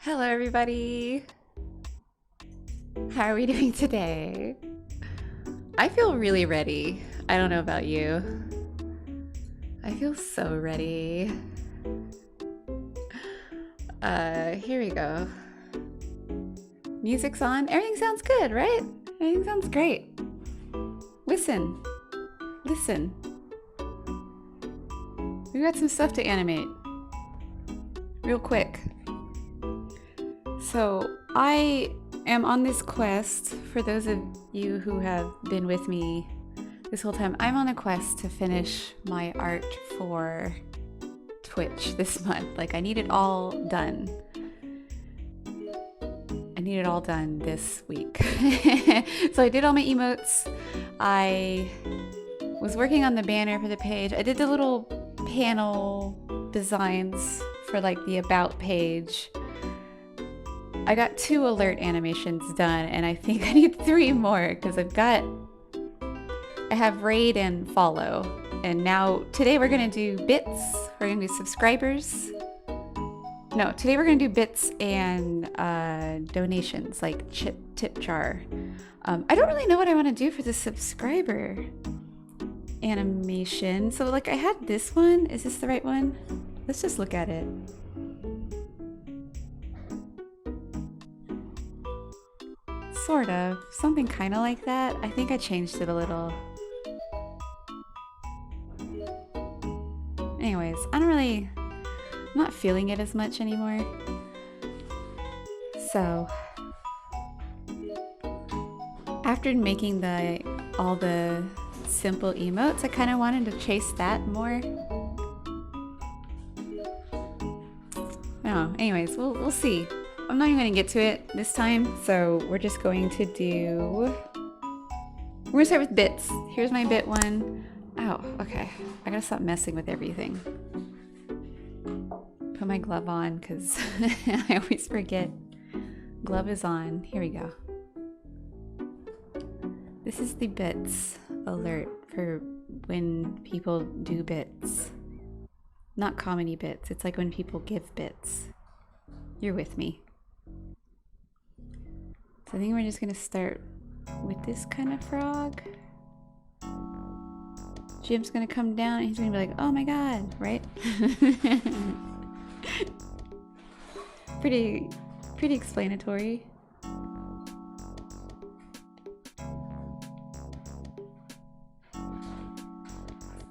Hello, everybody. How are we doing today? I feel really ready. I don't know about you. I feel so ready. Here we go. Music's on. Everything sounds good, right? Everything sounds great. Listen. Listen. We got some stuff to animate. Real quick. So, I am on this quest. For those of you who have been with me this whole time, I'm on a quest to finish my art for Twitch this month. Like, I need it all done. I need it all done this week. So I did all my emotes. I was working on the banner for the page. I did the little panel designs for like the about page. I got 2 alert animations done, and I think I need 3 more because I have raid and follow. And now today we're gonna do bits. We're gonna do subscribers. No, today we're gonna do bits and donations, like tip jar. I don't really know what I want to do for the subscriber animation. So like I had this one. Is this the right one? Let's just look at it. Sort of. Something kind of like that. I think I changed it a little. Anyways, I'm not feeling it as much anymore. So, after making all the simple emotes, I kind of wanted to chase that more. Oh, anyways, we'll see. I'm not even gonna get to it this time, so we're just going to we're gonna start with bits. Here's my bit one. Oh, okay. I gotta stop messing with everything. Put my glove on, because I always forget. Glove is on. Here we go. This is the bits alert for when people do bits. Not comedy bits. It's like when people give bits. You're with me. So I think we're just gonna start with this kind of frog. Jim's gonna come down and he's gonna be like, oh my god, right? Pretty explanatory.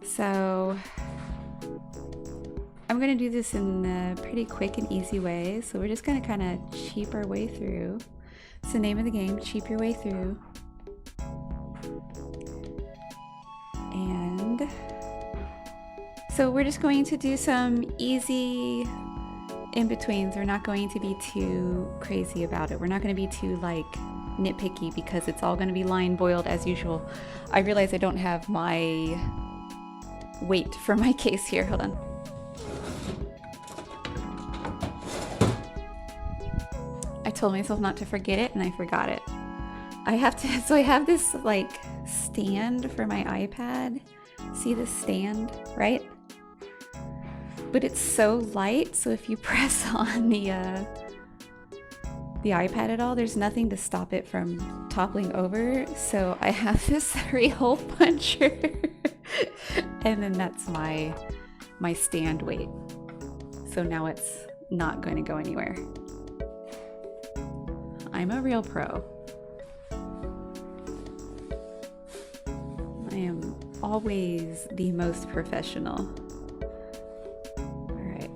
So I'm gonna do this in a pretty quick and easy way. So we're just gonna kind of cheap our way through. It's the name of the game, cheap your way through. And so we're just going to do some easy in-betweens. We're not going to be too crazy about it. We're not going to be too like nitpicky because it's all going to be line boiled as usual. I realize I don't have my weight for my case here. Hold on. I told myself not to forget it and I forgot it. So I have this like stand for my iPad. See this stand, right? But it's so light, so if you press on the iPad at all, there's nothing to stop it from toppling over. So I have this 3-hole puncher. And then that's my stand weight. So now it's not going to go anywhere. I'm a real pro. I am always the most professional. All right.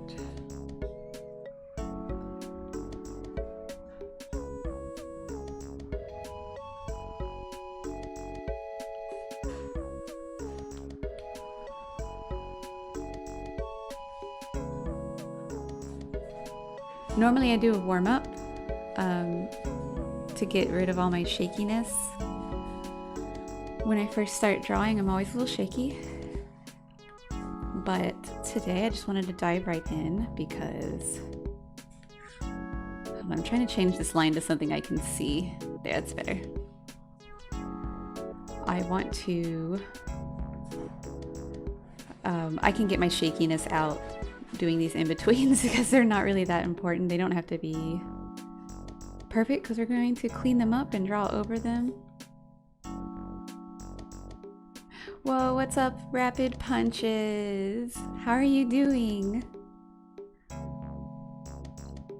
Normally I do a warm-up to get rid of all my shakiness. When I first start drawing, I'm always a little shaky. But today I just wanted to dive right in because I'm trying to change this line to something I can see. There, that's better. I want to I can get my shakiness out doing these in-betweens because they're not really that important. They don't have to be perfect because we're going to clean them up and draw over them. Whoa, what's up, Rapid Punches? How are you doing?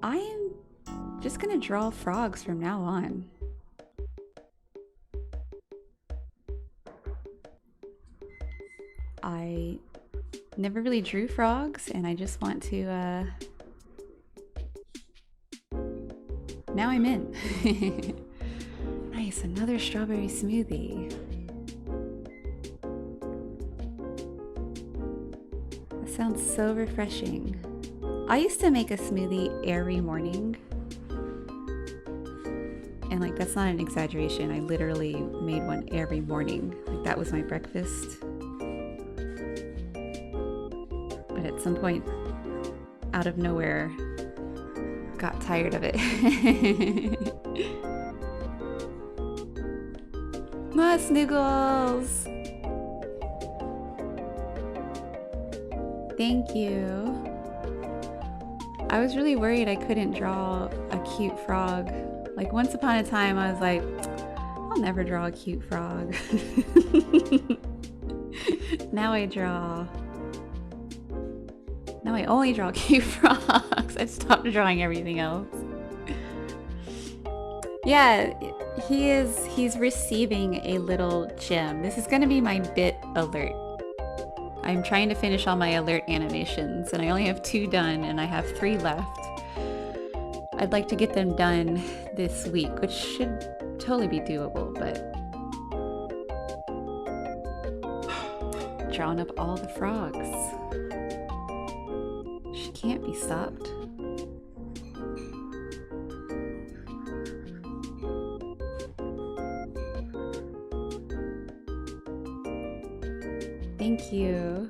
I am just gonna draw frogs from now on. I never really drew frogs and I just want to, now I'm in. Nice, another strawberry smoothie. That sounds so refreshing. I used to make a smoothie every morning. And like, that's not an exaggeration. I literally made one every morning. Like, that was my breakfast. But at some point, out of nowhere, got tired of it. Ah, Snoogles! Thank you. I was really worried I couldn't draw a cute frog. Like, once upon a time, I was like, I'll never draw a cute frog. Now I only draw cute frogs. I stopped drawing everything else. Yeah, he's receiving a little gem. This is gonna be my bit alert. I'm trying to finish all my alert animations and I only have 2 done and I have 3 left. I'd like to get them done this week, which should totally be doable, but drawing up all the frogs. She can't be stopped. Thank you.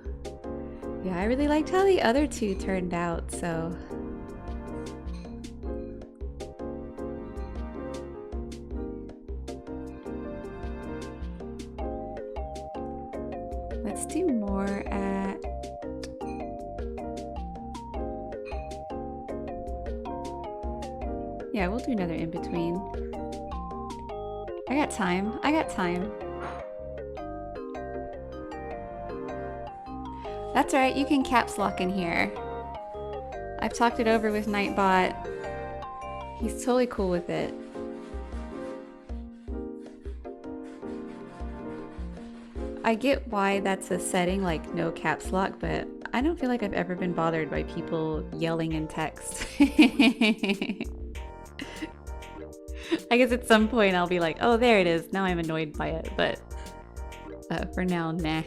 Yeah, I really liked how the other 2 turned out, so. Let's do more at... Yeah, we'll do another in between. I got time. That's alright, you can caps lock in here. I've talked it over with Nightbot. He's totally cool with it. I get why that's a setting, like no caps lock, but I don't feel like I've ever been bothered by people yelling in text. I guess at some point I'll be like, oh, there it is. Now I'm annoyed by it, but for now, nah.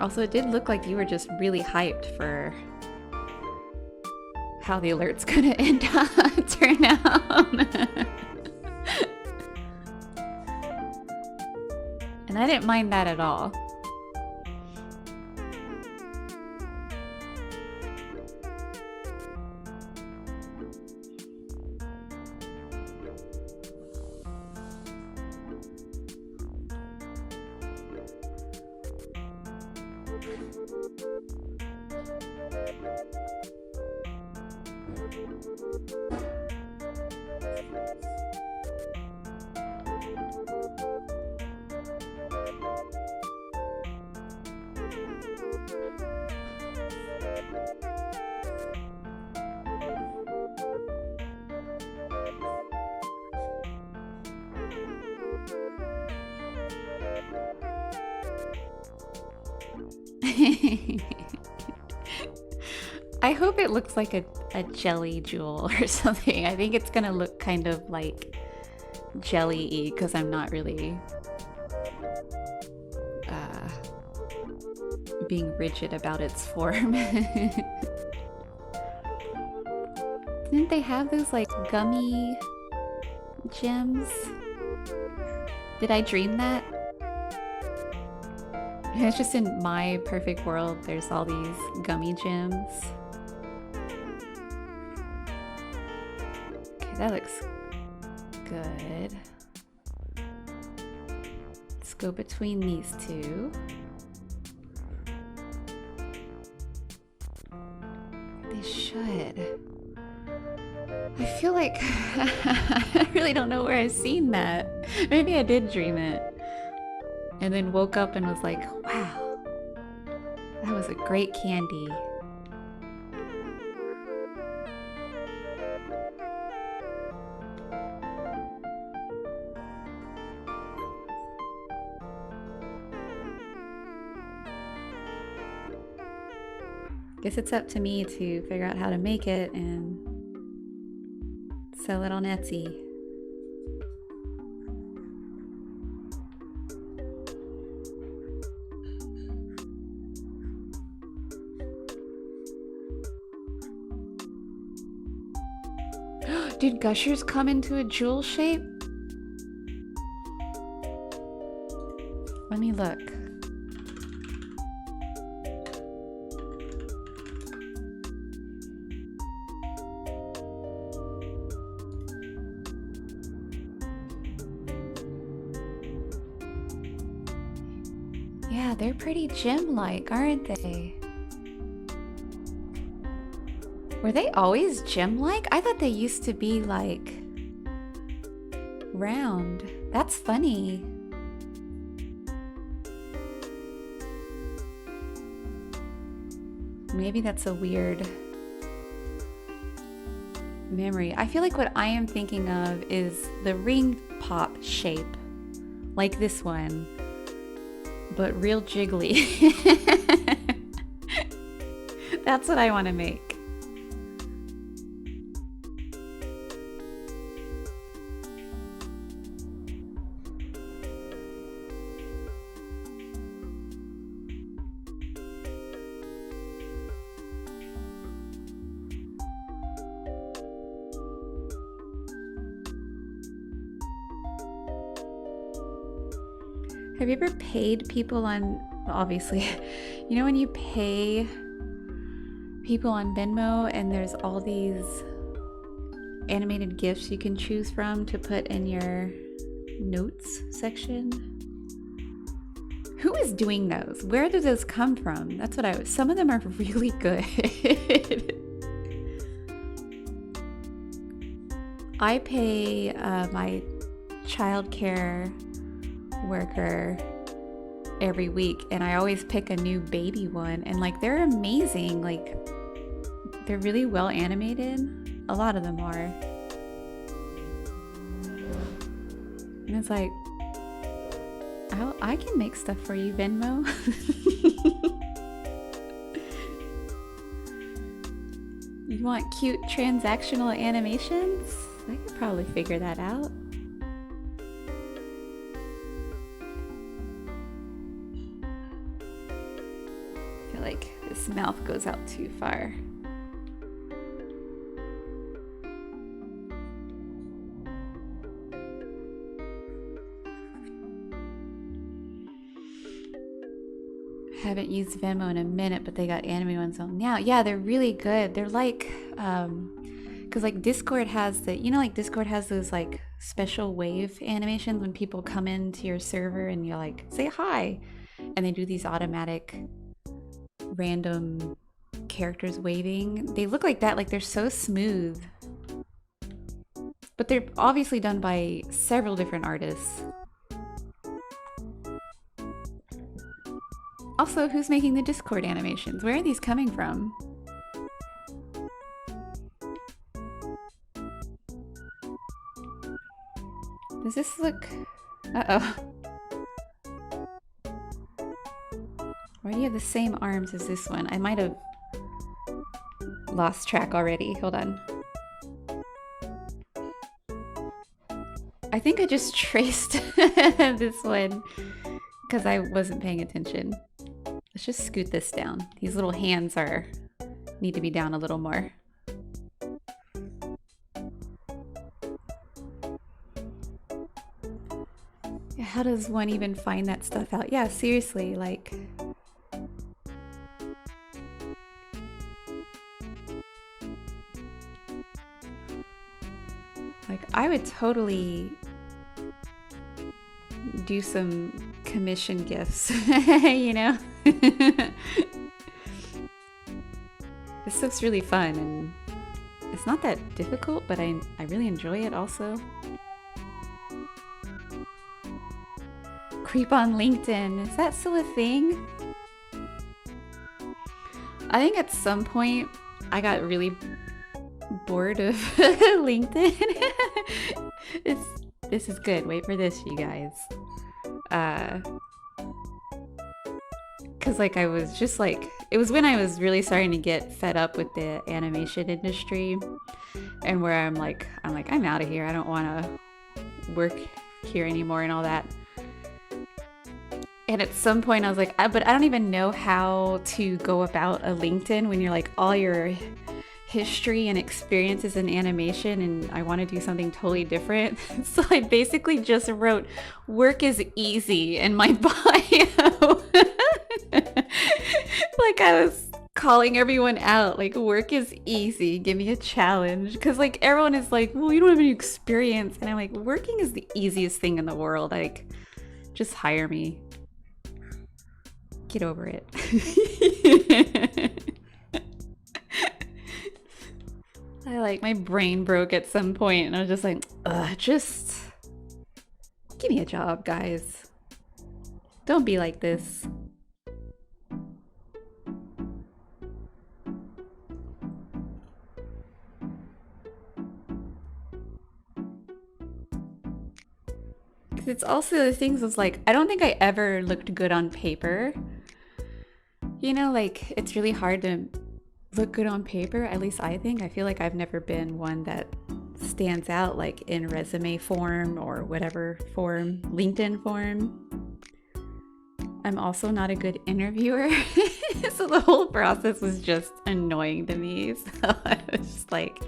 Also, it did look like you were just really hyped for how the alert's gonna turn out. And I didn't mind that at all. I hope it looks like a jelly jewel or something. I think it's gonna look kind of like jelly-y because I'm not really being rigid about its form. Didn't they have those like gummy gems? Did I dream that? It's just in my perfect world, there's all these gummy gems. Okay, that looks good. Let's go between these two. They should. I feel like I really don't know where I've seen that. Maybe I did dream it. And then woke up and was like, wow, that was a great candy. Guess it's up to me to figure out how to make it and sell it on Etsy. Did Gushers come into a jewel shape? Let me look. Yeah, they're pretty gem-like, aren't they? Were they always gem-like? I thought they used to be like round. That's funny. Maybe that's a weird memory. I feel like what I am thinking of is the ring pop shape, like this one, but real jiggly. That's what I want to make. Have you ever paid people on, obviously, you know when you pay people on Venmo and there's all these animated GIFs you can choose from to put in your notes section? Who is doing those? Where do those come from? That's what I was, some of them are really good. I pay my childcare worker every week and I always pick a new baby one and like they're amazing, like they're really well animated, a lot of them are, and it's like I can make stuff for you, Venmo. You want cute transactional animations? I could probably figure that out. Like this mouth goes out too far. Haven't used Venmo in a minute, but they got anime ones on now. Yeah, they're really good. They're like, because like Discord has the, you know, like Discord has those like special wave animations when people come into your server and you like say hi, and they do these automatic random characters waving. They look like that, like they're so smooth, but they're obviously done by several different artists. Also, who's making the Discord animations? Where are these coming from? Does this look... Uh-oh. Why do you have the same arms as this one? I might have lost track already. Hold on. I think I just traced this one because I wasn't paying attention. Let's just scoot this down. These little hands need to be down a little more. Yeah, how does one even find that stuff out? Yeah, seriously, like I would totally do some commission gifts, you know? This stuff's really fun and it's not that difficult, but I really enjoy it also. Creep on LinkedIn, is that still a thing? I think at some point I got really bored of LinkedIn. This is good. Wait for this, you guys. Cause like I was just like, it was when I was really starting to get fed up with the animation industry, and where I'm like I'm out of here. I don't want to work here anymore and all that. And at some point I was like, but I don't even know how to go about a LinkedIn when you're like all your history and experiences in animation, and I want to do something totally different. So I basically just wrote work is easy in my bio. Like I was calling everyone out, like work is easy, give me a challenge, because like everyone is like, well, you don't have any experience, and I'm like, working is the easiest thing in the world, like just hire me, get over it. I like, my brain broke at some point and I was just like, just give me a job, guys. Don't be like this. Because it's also the things was like, I don't think I ever looked good on paper. You know, like it's really hard to look good on paper, at least I think. I feel like I've never been one that stands out like in resume form or whatever form, LinkedIn form. I'm also not a good interviewer. So the whole process was just annoying to me. So I was just like,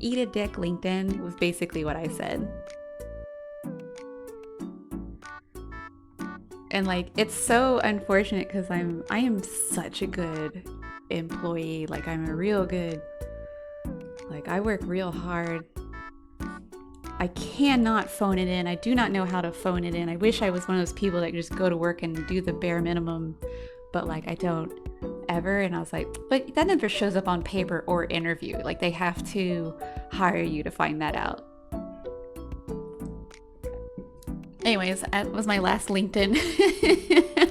eat a dick, LinkedIn was basically what I said. And like, it's so unfortunate because I am such a good employee. Like I'm a real good, like I work real hard. I cannot phone it in. I do not know how to phone it in. I wish I was one of those people that just go to work and do the bare minimum, but like I don't ever. And I was like, but that never shows up on paper or interview. Like they have to hire you to find that out. Anyways, that was my last LinkedIn.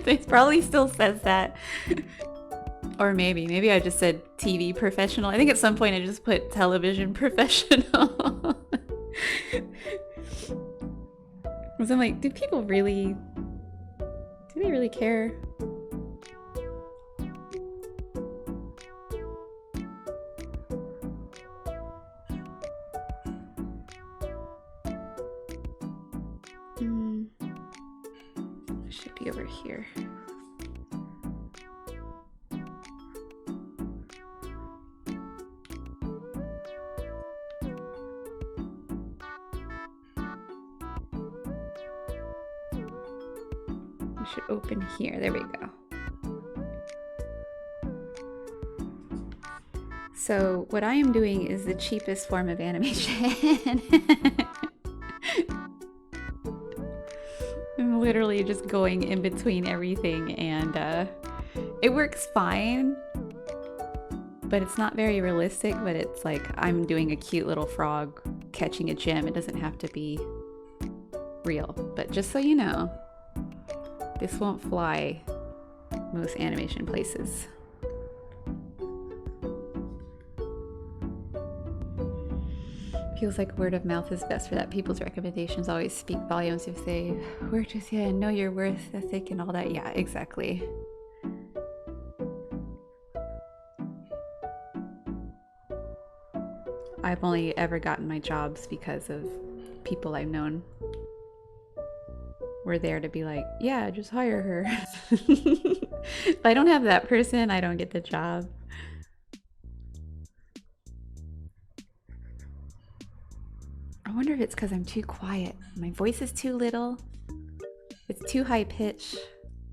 It probably still says that. Or maybe I just said TV professional. I think at some point I just put television professional. Because I'm like, do they really care? Should be over here. We should open here. There we go. So what I am doing is the cheapest form of animation. I'm literally just going in between everything, and it works fine, but it's not very realistic. But it's like I'm doing a cute little frog catching a gem. It doesn't have to be real, but just so you know, this won't fly most animation places. Feels like word of mouth is best for that. People's recommendations always speak volumes if they work with you and know your worth ethic and all that. Yeah, exactly. I've only ever gotten my jobs because of people I've known were there to be like, yeah, just hire her. If I don't have that person, I don't get the job. wonder if it's because I'm too quiet. My voice is too little. It's too high pitch.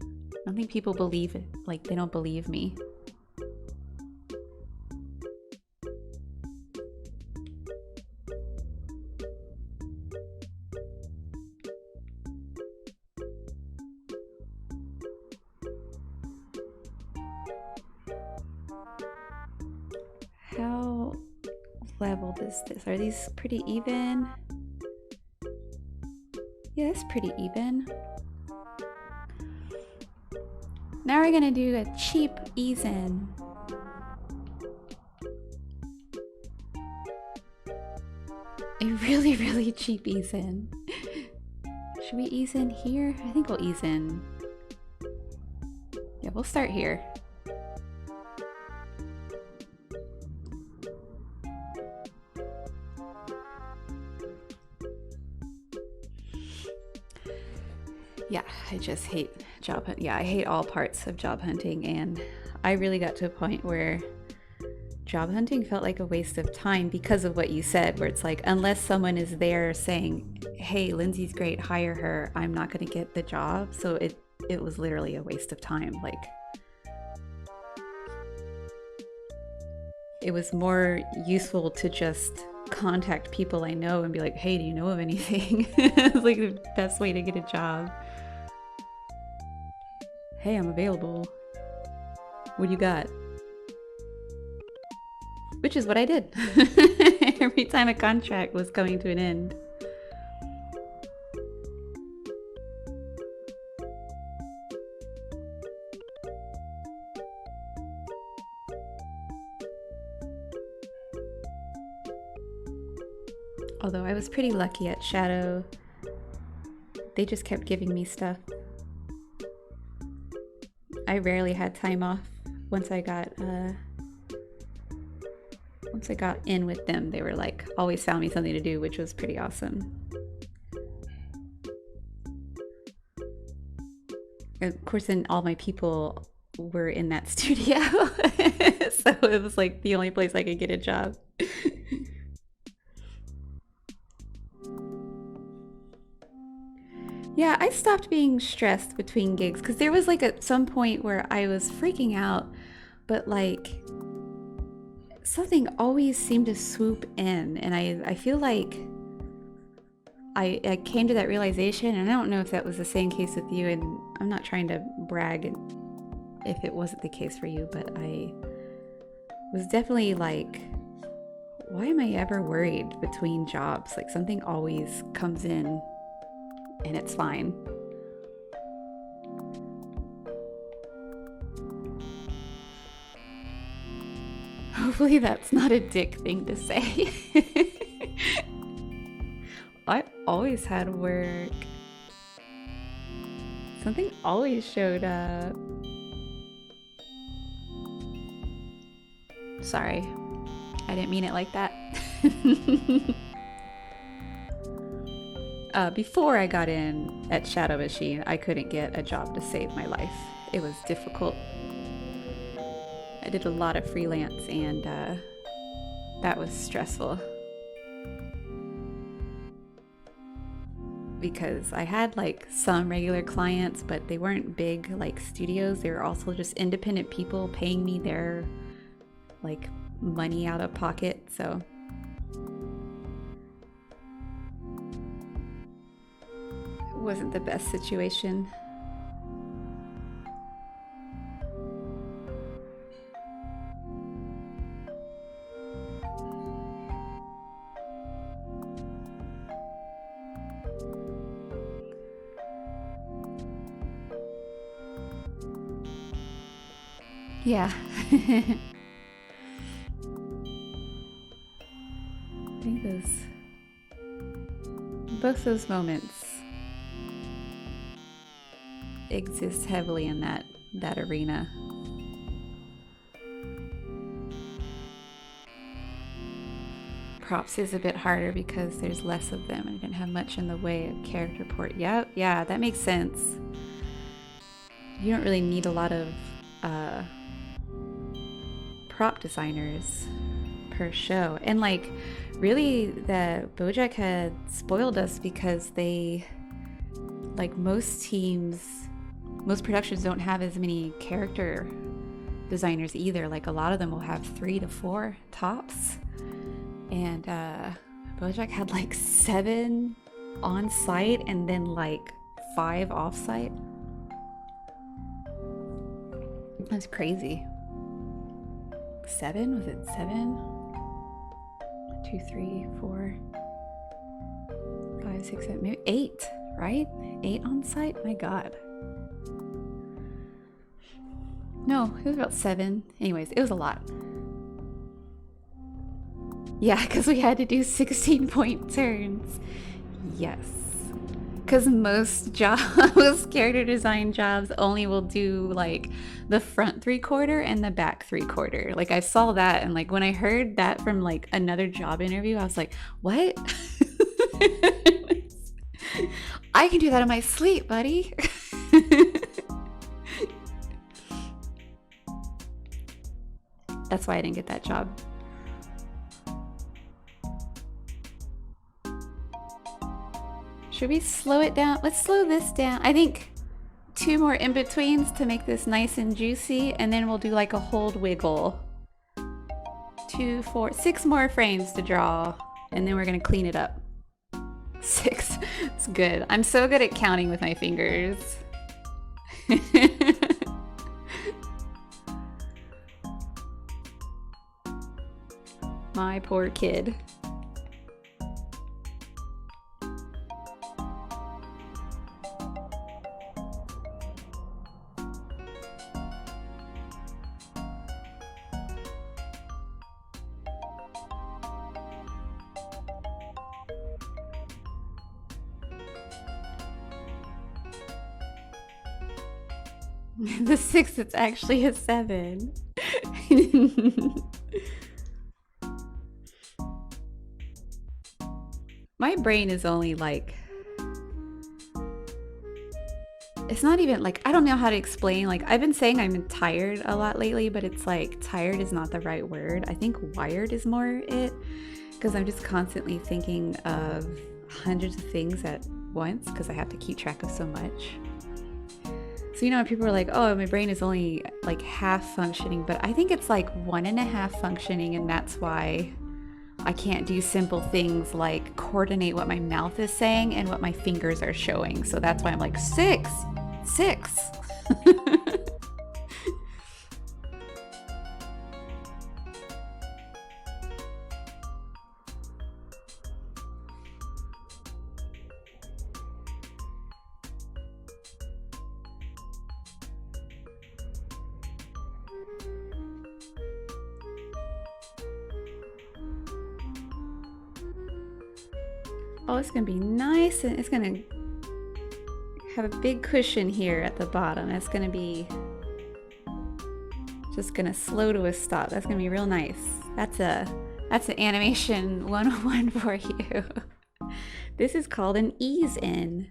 I don't think people believe it. Like, they don't believe me. How leveled is this? Are these pretty even? Yeah, it's pretty even. Now we're gonna do a cheap ease in. A really, really cheap ease in. Should we ease in here? I think we'll ease in. Yeah, we'll start here. Yeah, I just hate job hunt. Yeah, I hate all parts of job hunting, and I really got to a point where job hunting felt like a waste of time because of what you said, where it's like, unless someone is there saying, hey, Lindsay's great, hire her, I'm not going to get the job. So it was literally a waste of time. Like, it was more useful to just contact people I know and be like, hey, do you know of anything? It's like the best way to get a job. Hey, I'm available. What do you got? Which is what I did. Every time a contract was coming to an end. Although I was pretty lucky at Shadow. They just kept giving me stuff. I rarely had time off once I got in with them. They were like, always found me something to do, which was pretty awesome. Of course, then all my people were in that studio. So it was like the only place I could get a job. Yeah, I stopped being stressed between gigs because there was like at some point where I was freaking out, but like something always seemed to swoop in, and I feel like I came to that realization, and I don't know if that was the same case with you, and I'm not trying to brag if it wasn't the case for you, but I was definitely like, why am I ever worried between jobs? Like, something always comes in and it's fine. Hopefully that's not a dick thing to say. I always had work. Something always showed up. Sorry, I didn't mean it like that. Before I got in at Shadow Machine, I couldn't get a job to save my life. It was difficult. I did a lot of freelance, and that was stressful. Because I had like some regular clients, but they weren't big like studios. They were also just independent people paying me their like money out of pocket. So it wasn't the best situation. Yeah. I think both those moments exist heavily in that arena. Props is a bit harder because there's less of them. I didn't have much in the way of character port. Yeah, that makes sense. You don't really need a lot of prop designers per show. And like, really, the BoJack had spoiled us because they, like, most productions don't have as many character designers either. Like, a lot of them will have 3 to 4 tops. And BoJack had like 7 on site and then like 5 off site. That's crazy. 7? Was it 7? 2, 3, 4, 5, 6, 7, maybe 8, right? 8 on site? My God. No, it was about 7. Anyways, it was a lot. Yeah, because we had to do 16-point turns. Yes. Because most character design jobs only will do like the front 3/4 and the back 3/4. Like I saw that, and like when I heard that from like another job interview, I was like, what? I can do that in my sleep, buddy. That's why I didn't get that job. Should we slow it down? Let's slow this down. I think 2 more in-betweens to make this nice and juicy, and then we'll do like a hold wiggle. 2, 4, 6 more frames to draw, and then we're gonna clean it up. 6. It's good. I'm so good at counting with my fingers. My poor kid. The 6, it's actually a 7. My brain is only like, it's not even like, I don't know how to explain. Like, I've been saying I'm tired a lot lately, but it's like tired is not the right word. I think wired is more it, because I'm just constantly thinking of hundreds of things at once because I have to keep track of so much. So, you know, people are like, oh, my brain is only like half functioning, but I think it's like 1.5 functioning, and that's why I can't do simple things like coordinate what my mouth is saying and what my fingers are showing. So that's why I'm like, 6. Oh, it's gonna be nice, and it's gonna have a big cushion here at the bottom. It's gonna be just gonna slow to a stop. That's gonna be real nice. That's an animation 101 for you. This is called an ease in.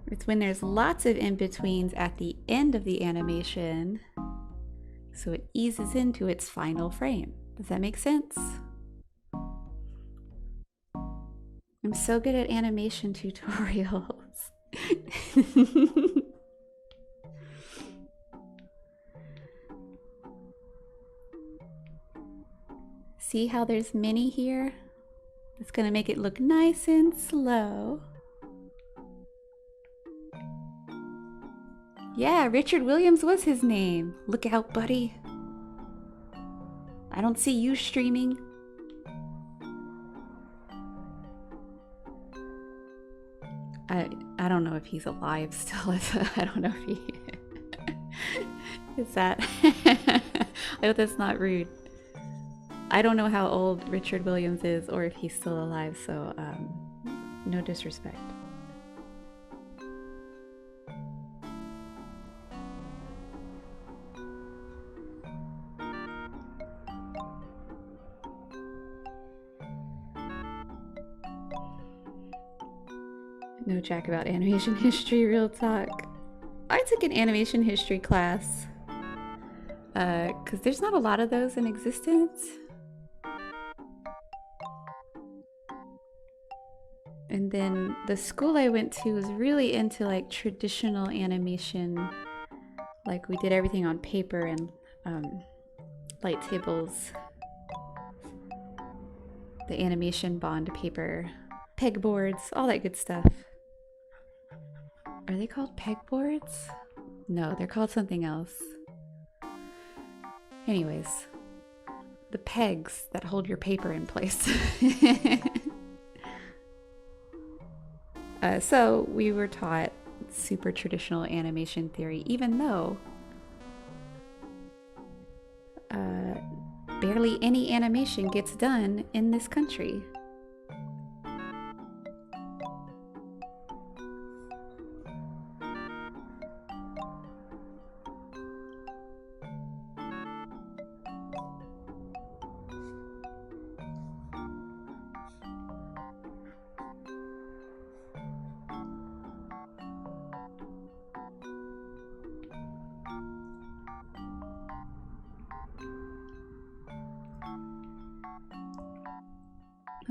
It's when there's lots of in-betweens at the end of the animation, so it eases into its final frame. Does that make sense? I'm so good at animation tutorials. See how there's many here? It's gonna make it look nice and slow. Yeah, Richard Williams was his name. Look out, buddy. I don't see you streaming. I don't know if he's alive still. I don't know if he is that. I hope that's not rude. I don't know how old Richard Williams is or if he's still alive, so no disrespect. No jack about animation history, real talk. I took an animation history class because there's not a lot of those in existence. And then the school I went to was really into like traditional animation. Like we did everything on paper and light tables, the animation bond paper, pegboards, all that good stuff. Are they called pegboards? No, they're called something else. Anyways, the pegs that hold your paper in place. So we were taught super traditional animation theory, even though barely any animation gets done in this country.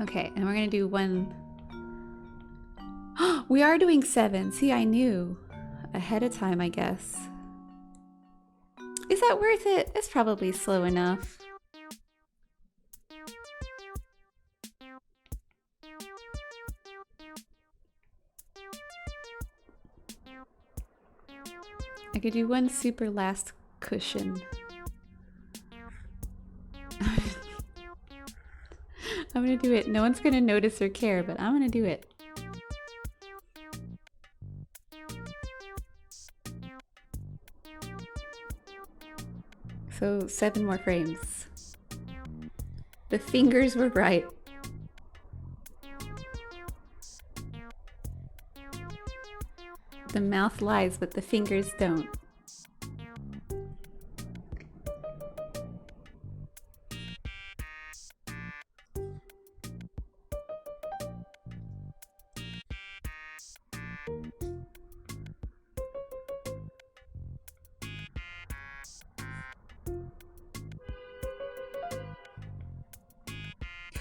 Okay, and we're gonna do one. We are doing 7. See, I knew ahead of time, I guess. Is that worth it? It's probably slow enough. I could do one super last cushion. I'm gonna do it. No one's gonna notice or care, but I'm gonna do it. So 7 more frames. The fingers were right. The mouth lies, but the fingers don't.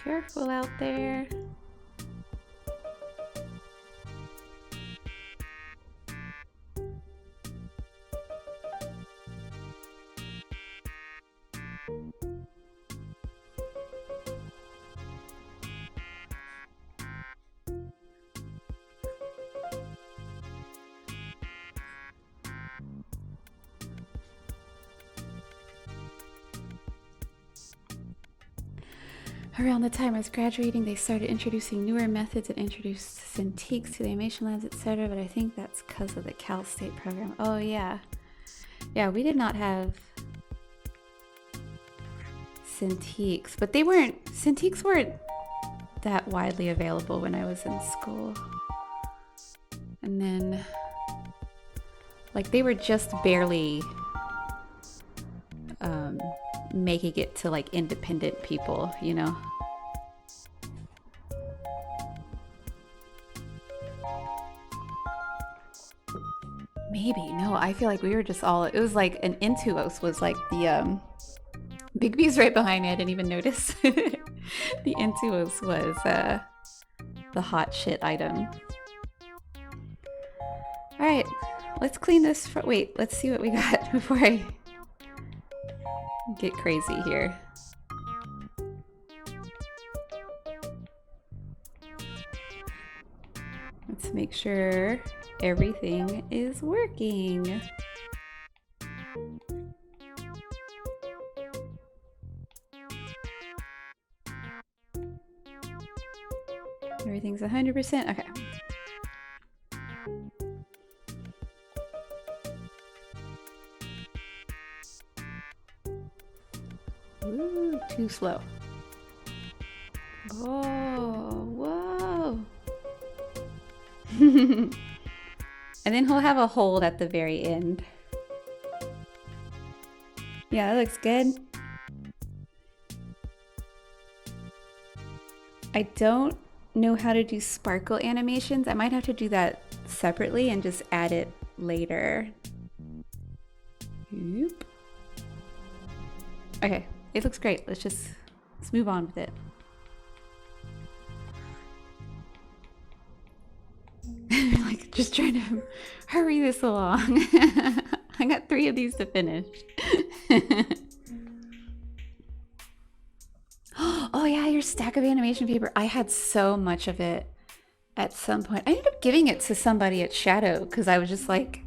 Careful out there. Around the time I was graduating, they started introducing newer methods and introduced Cintiqs to the animation labs, etc. But I think that's because of the Cal State program. Oh yeah. Yeah, we did not have Cintiqs, but Cintiqs weren't that widely available when I was in school. And then, like, they were just barely making it to like independent people, you know? Maybe, no, I feel like we were just all, it was like an Intuos was like the, Big B's right behind me, I didn't even notice. The Intuos was the hot shit item. Alright, let's clean this, wait, let's see what we got before I get crazy here. Let's make sure everything is working. Everything's 100%. Okay. Ooh, too slow. Oh, whoa. And then he'll have a hold at the very end. Yeah, that looks good. I don't know how to do sparkle animations. I might have to do that separately and just add it later. Oop. Okay, it looks great. Let's move on with it. Like, just trying to hurry this along. I got 3 of these to finish. Oh yeah, your stack of animation paper. I had so much of it at some point. I ended up giving it to somebody at Shadow because I was just like,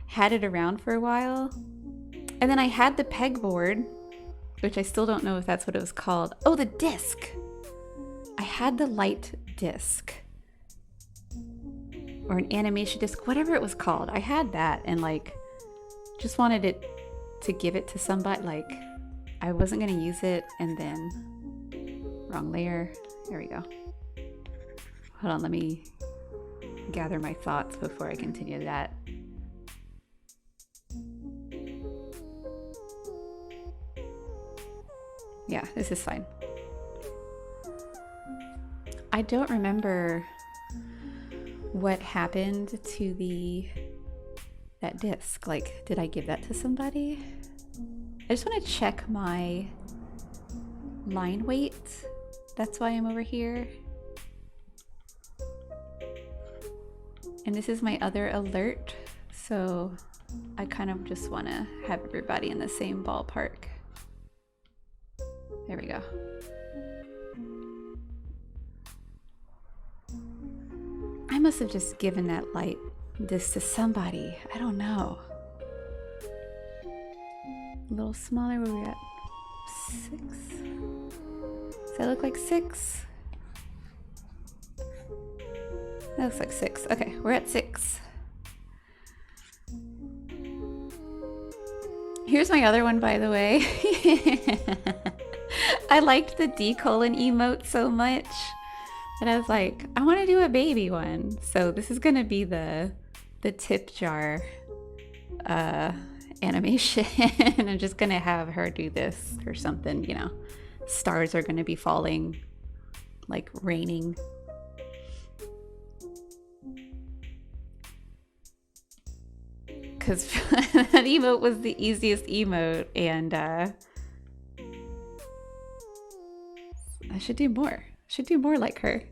had it around for a while. And then I had the pegboard, which I still don't know if that's what it was called. Oh, the disc. I had the light disc. Or an animation disc, whatever it was called. I had that and like, just wanted it to give it to somebody. Like, I wasn't gonna use it and then, wrong layer. There we go. Hold on, let me gather my thoughts before I continue that. Yeah, this is fine. I don't remember what happened to that disc. Like, did I give that to somebody? I just want to check my line weight. That's why I'm over here. And this is my other alert. So I kind of just want to have everybody in the same ballpark. There we go. I must have just given that light disc to somebody. I don't know. A little smaller, where we at? 6? Does that look like 6? That looks like 6. Okay, we're at 6. Here's my other one, by the way. I liked the D colon emote so much that I was like, I want to do a baby one. So this is gonna be the tip jar animation. I'm just gonna have her do this or something, you know. Stars are gonna be falling, like raining. Because that emote was the easiest emote, and I should do more. Should do more like her.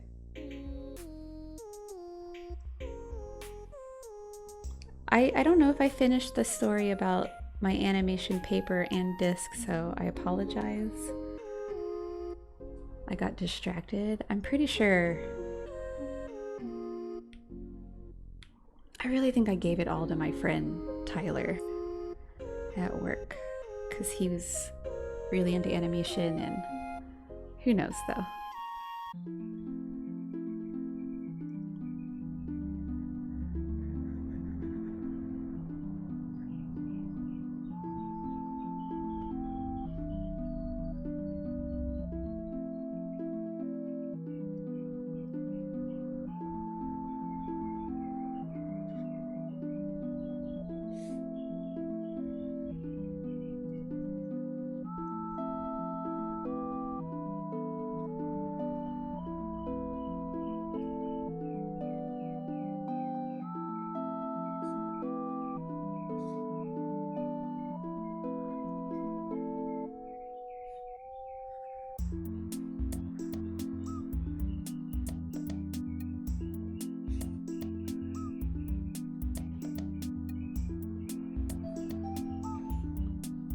I don't know if I finished the story about my animation paper and disc, so I apologize. I got distracted. I'm pretty sure. I really think I gave it all to my friend Tyler at work because he was really into animation, and who knows though.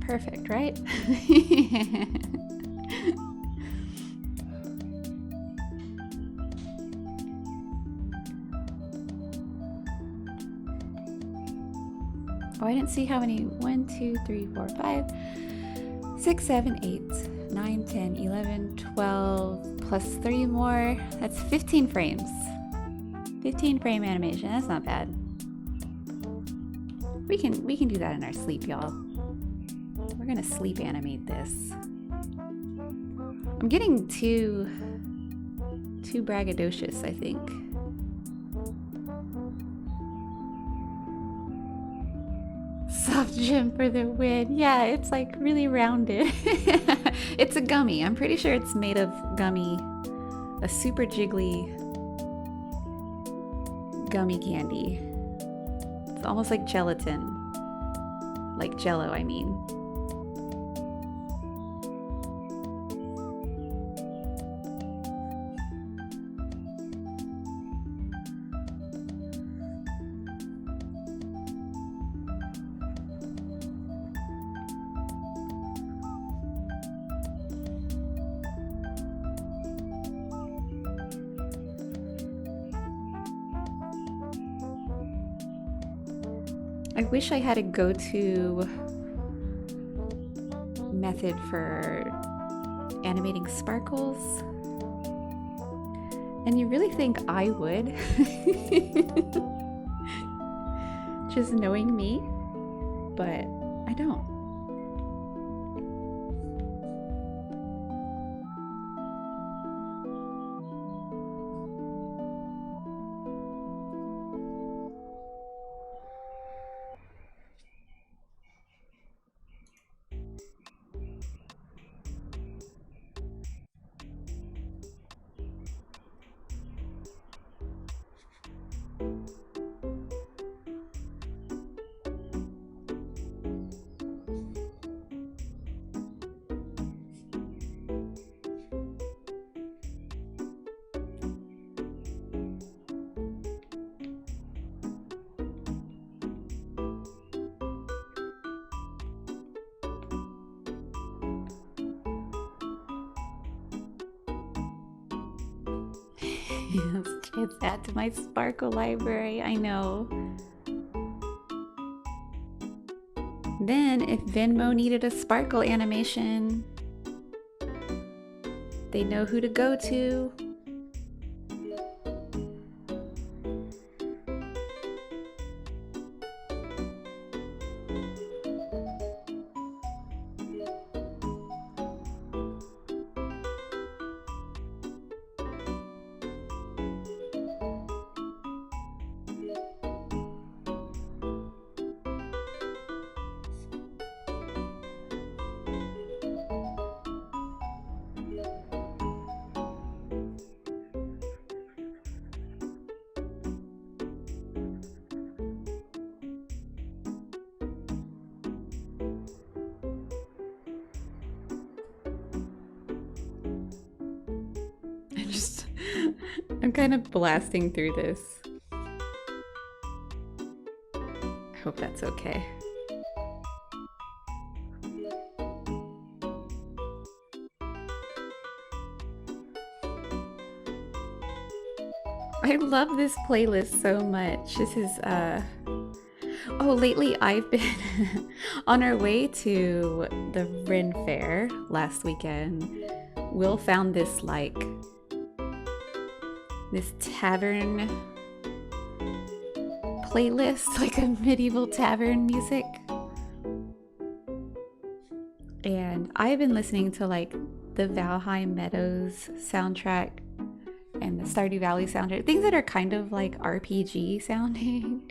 Perfect, right? Oh, I didn't see how many. 1, 2, 3, 4, 5, 6, 7, 8, 9, 10, 11, 12, plus 3 more. That's 15 frames. 15 frame animation. That's not bad. We can do that in our sleep, y'all. We're gonna sleep animate this. I'm getting too braggadocious, I think. Soft gem for the win. Yeah, it's like really rounded. It's a gummy. I'm pretty sure it's made of gummy. A super jiggly gummy candy. It's almost like gelatin. Like Jello, I mean. I wish I had a go-to method for animating sparkles. And you really think I would? Just knowing me, but I don't. Yes, it's add to my sparkle library, I know. Then, if Venmo needed a sparkle animation, they know who to go to. I'm kind of blasting through this. I hope that's okay. I love this playlist so much. This is, oh, lately I've been on our way to the Ren Fair last weekend. Will found this, like, this tavern playlist, like a medieval tavern music. And I've been listening to, like, the Valheim Meadows soundtrack and the Stardew Valley soundtrack, things that are kind of like RPG sounding.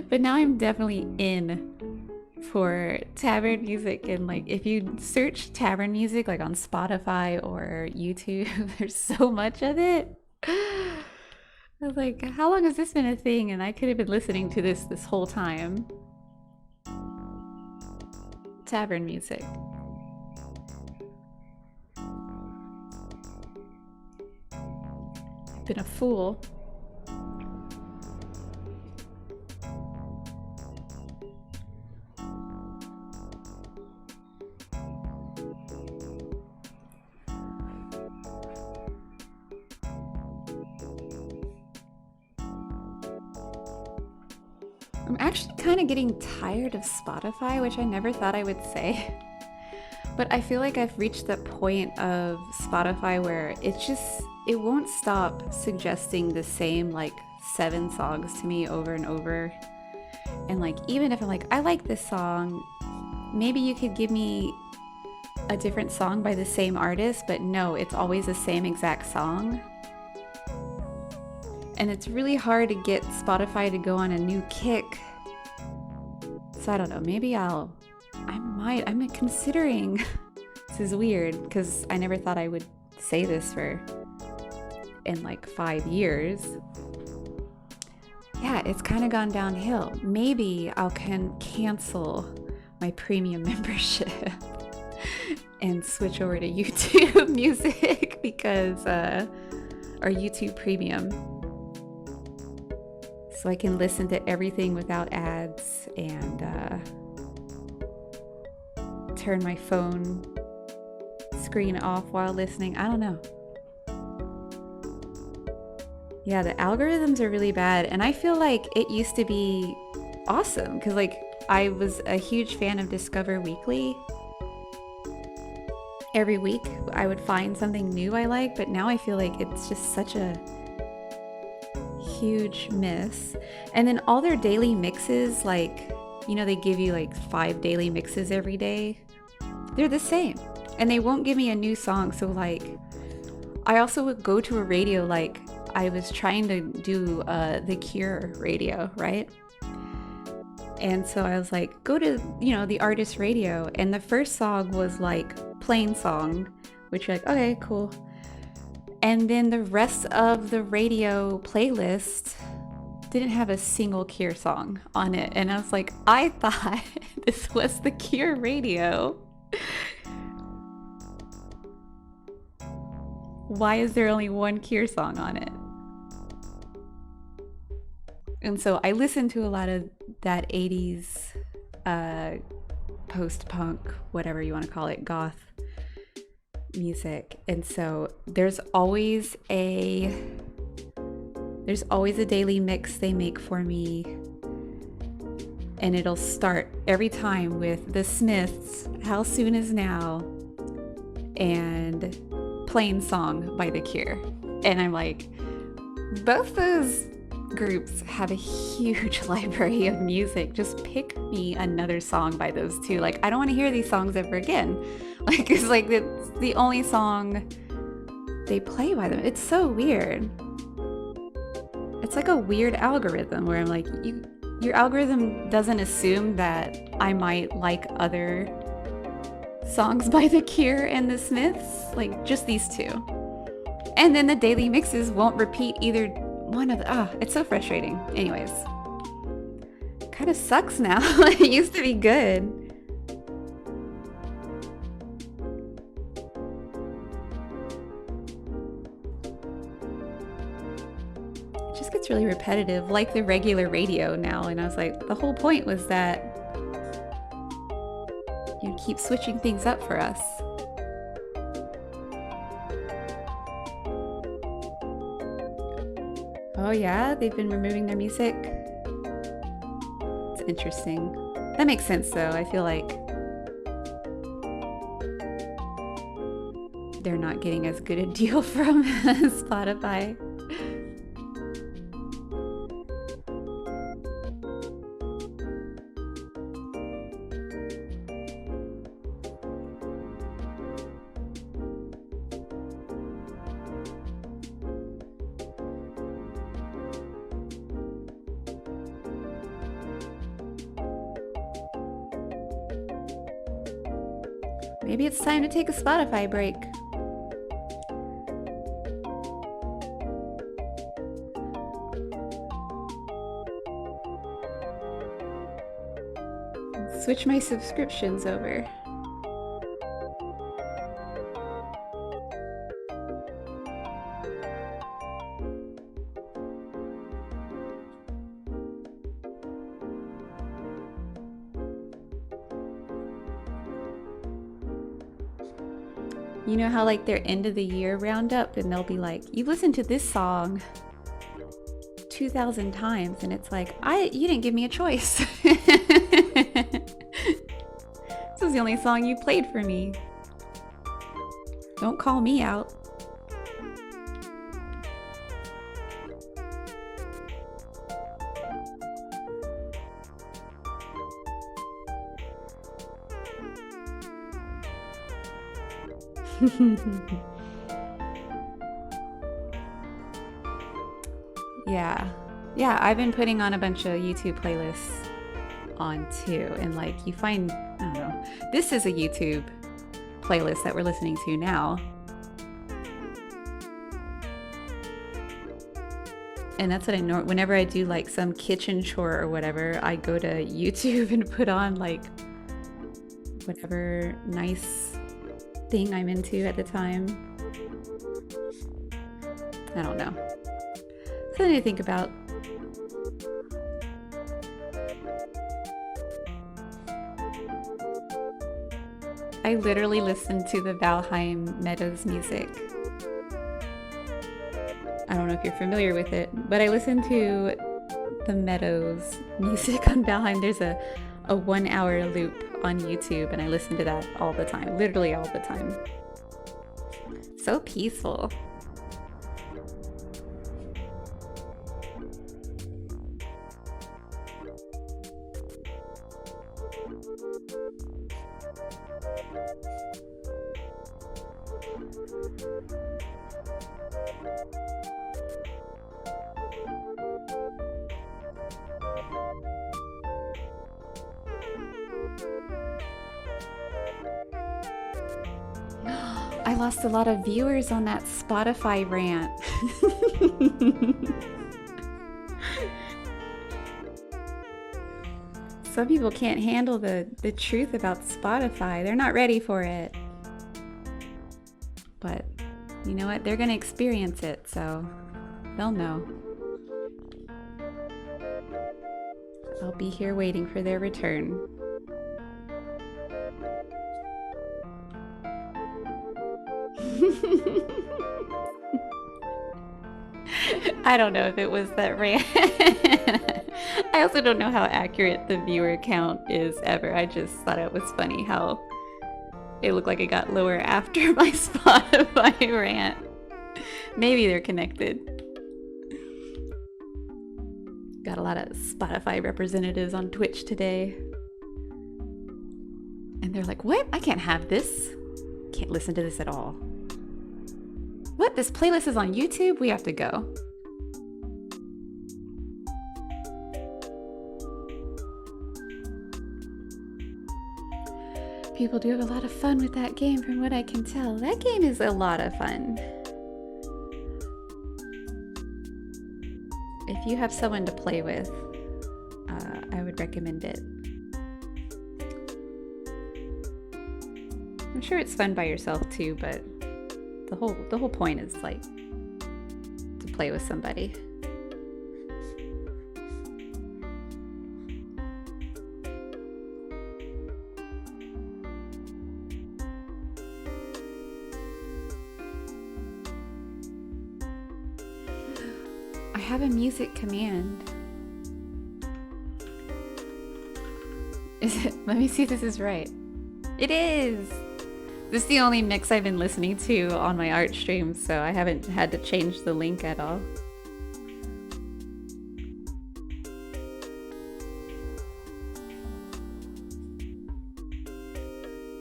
But now I'm definitely in for tavern music, and like if you search tavern music like on Spotify or YouTube, there's so much of it. I was like, how long has this been a thing? And I could have been listening to this whole time. Tavern music. Been a fool. I'm actually kind of getting tired of Spotify, which I never thought I would say. But I feel like I've reached that point of Spotify where it won't stop suggesting the same like 7 songs to me over and over. And like, even if I'm like, I like this song, maybe you could give me a different song by the same artist, but no, it's always the same exact song. And it's really hard to get Spotify to go on a new kick. So I don't know, maybe I'm considering, this is weird because I never thought I would say this in like 5 years. Yeah, it's kind of gone downhill. Maybe I'll cancel my premium membership and switch over to YouTube Music because, or YouTube Premium. So I can listen to everything without ads and turn my phone screen off while listening. I don't know. Yeah, the algorithms are really bad. And I feel like it used to be awesome because like I was a huge fan of Discover Weekly. Every week I would find something new I like, but now I feel like it's just such a huge miss. And then all their daily mixes, like, you know, they give you like 5 daily mixes every day. They're the same. And they won't give me a new song. So like, I also would go to a radio, like I was trying to do the Cure radio, right? And so I was like, go to, you know, the artist radio. And the first song was like Plain Song, which you're like, okay, cool. And then the rest of the radio playlist didn't have a single Cure song on it. And I was like, I thought this was the Cure radio. Why is there only one Cure song on it? And so I listened to a lot of that 80s post-punk, whatever you want to call it, goth music. And so there's always a daily mix they make for me. And it'll start every time with The Smiths, How Soon Is Now, and Plain Song by The Cure. And I'm like, both those groups have a huge library of music. Just pick me another song by those two. Like, I don't want to hear these songs ever again. Like, it's like it's the only song they play by them. It's so weird. It's like a weird algorithm where I'm like, your algorithm doesn't assume that I might like other songs by The Cure and The Smiths, like just these two. And then the daily mixes won't repeat either one of the, it's so frustrating. Anyways, kind of sucks now. It used to be good. It just gets really repetitive, like the regular radio now. And I was like, the whole point was that you keep switching things up for us. Oh yeah, they've been removing their music. It's interesting. That makes sense though. I feel like they're not getting as good a deal from Spotify. Maybe it's time to take a Spotify break. Switch my subscriptions over. You know how like their end of the year roundup and they'll be like, you listened to this song 2,000 times and it's like, you didn't give me a choice. This was the only song you played for me. Don't call me out. Yeah, I've been putting on a bunch of YouTube playlists on too, and like you find, I don't know, this is a YouTube playlist that we're listening to now, and that's what I know. Whenever I do like some kitchen chore or whatever, I go to YouTube and put on like whatever nice thing I'm into at the time. I don't know. Something to think about. I literally listened to the Valheim Meadows music. I don't know if you're familiar with it, but I listened to the Meadows music on Valheim. There's a 1 hour loop on YouTube, and I listen to that all the time, literally all the time. So peaceful. I lost a lot of viewers on that Spotify rant. Some people can't handle the truth about Spotify. They're not ready for it. But you know what? They're gonna experience it, so they'll know. I'll be here waiting for their return. I don't know if it was that rant. I also don't know how accurate the viewer count is ever. I just thought it was funny how it looked like it got lower after my Spotify rant. Maybe they're connected. Got a lot of Spotify representatives on Twitch today. And they're like, what? I can't have this. Can't listen to this at all. What? This playlist is on YouTube? We have to go. People do have a lot of fun with that game from what I can tell. That game is a lot of fun. If you have someone to play with, I would recommend it. I'm sure it's fun by yourself too, but the whole point is like to play with somebody. I have a music command. Is it? Let me see if this is right. It is! This is the only mix I've been listening to on my art stream, so I haven't had to change the link at all.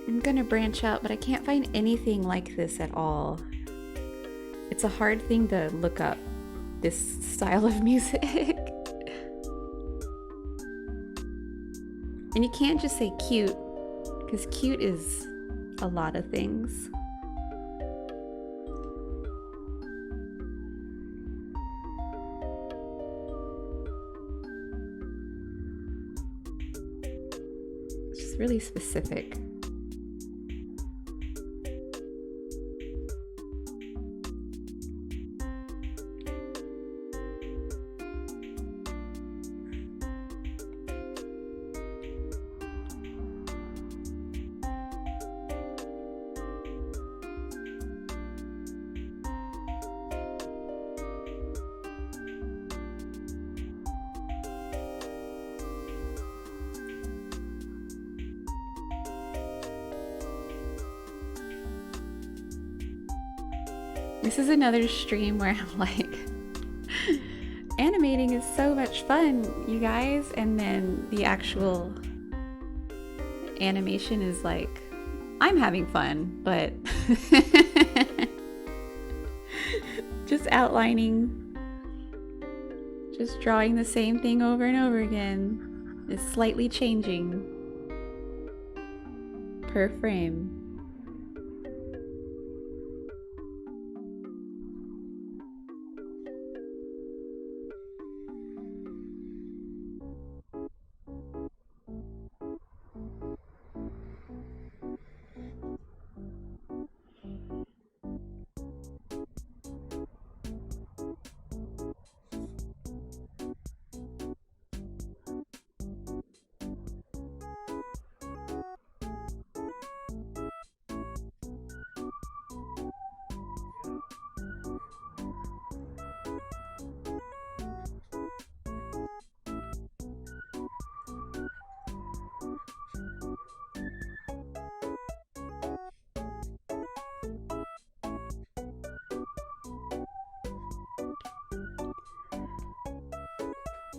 I'm gonna branch out, but I can't find anything like this at all. It's a hard thing to look up, this style of music. And you can't just say cute, because cute is a lot of things. It's just really specific. This is another stream where I'm like, animating is so much fun, you guys. And then the actual animation is like, I'm having fun, but just outlining, just drawing the same thing over and over again is slightly changing per frame.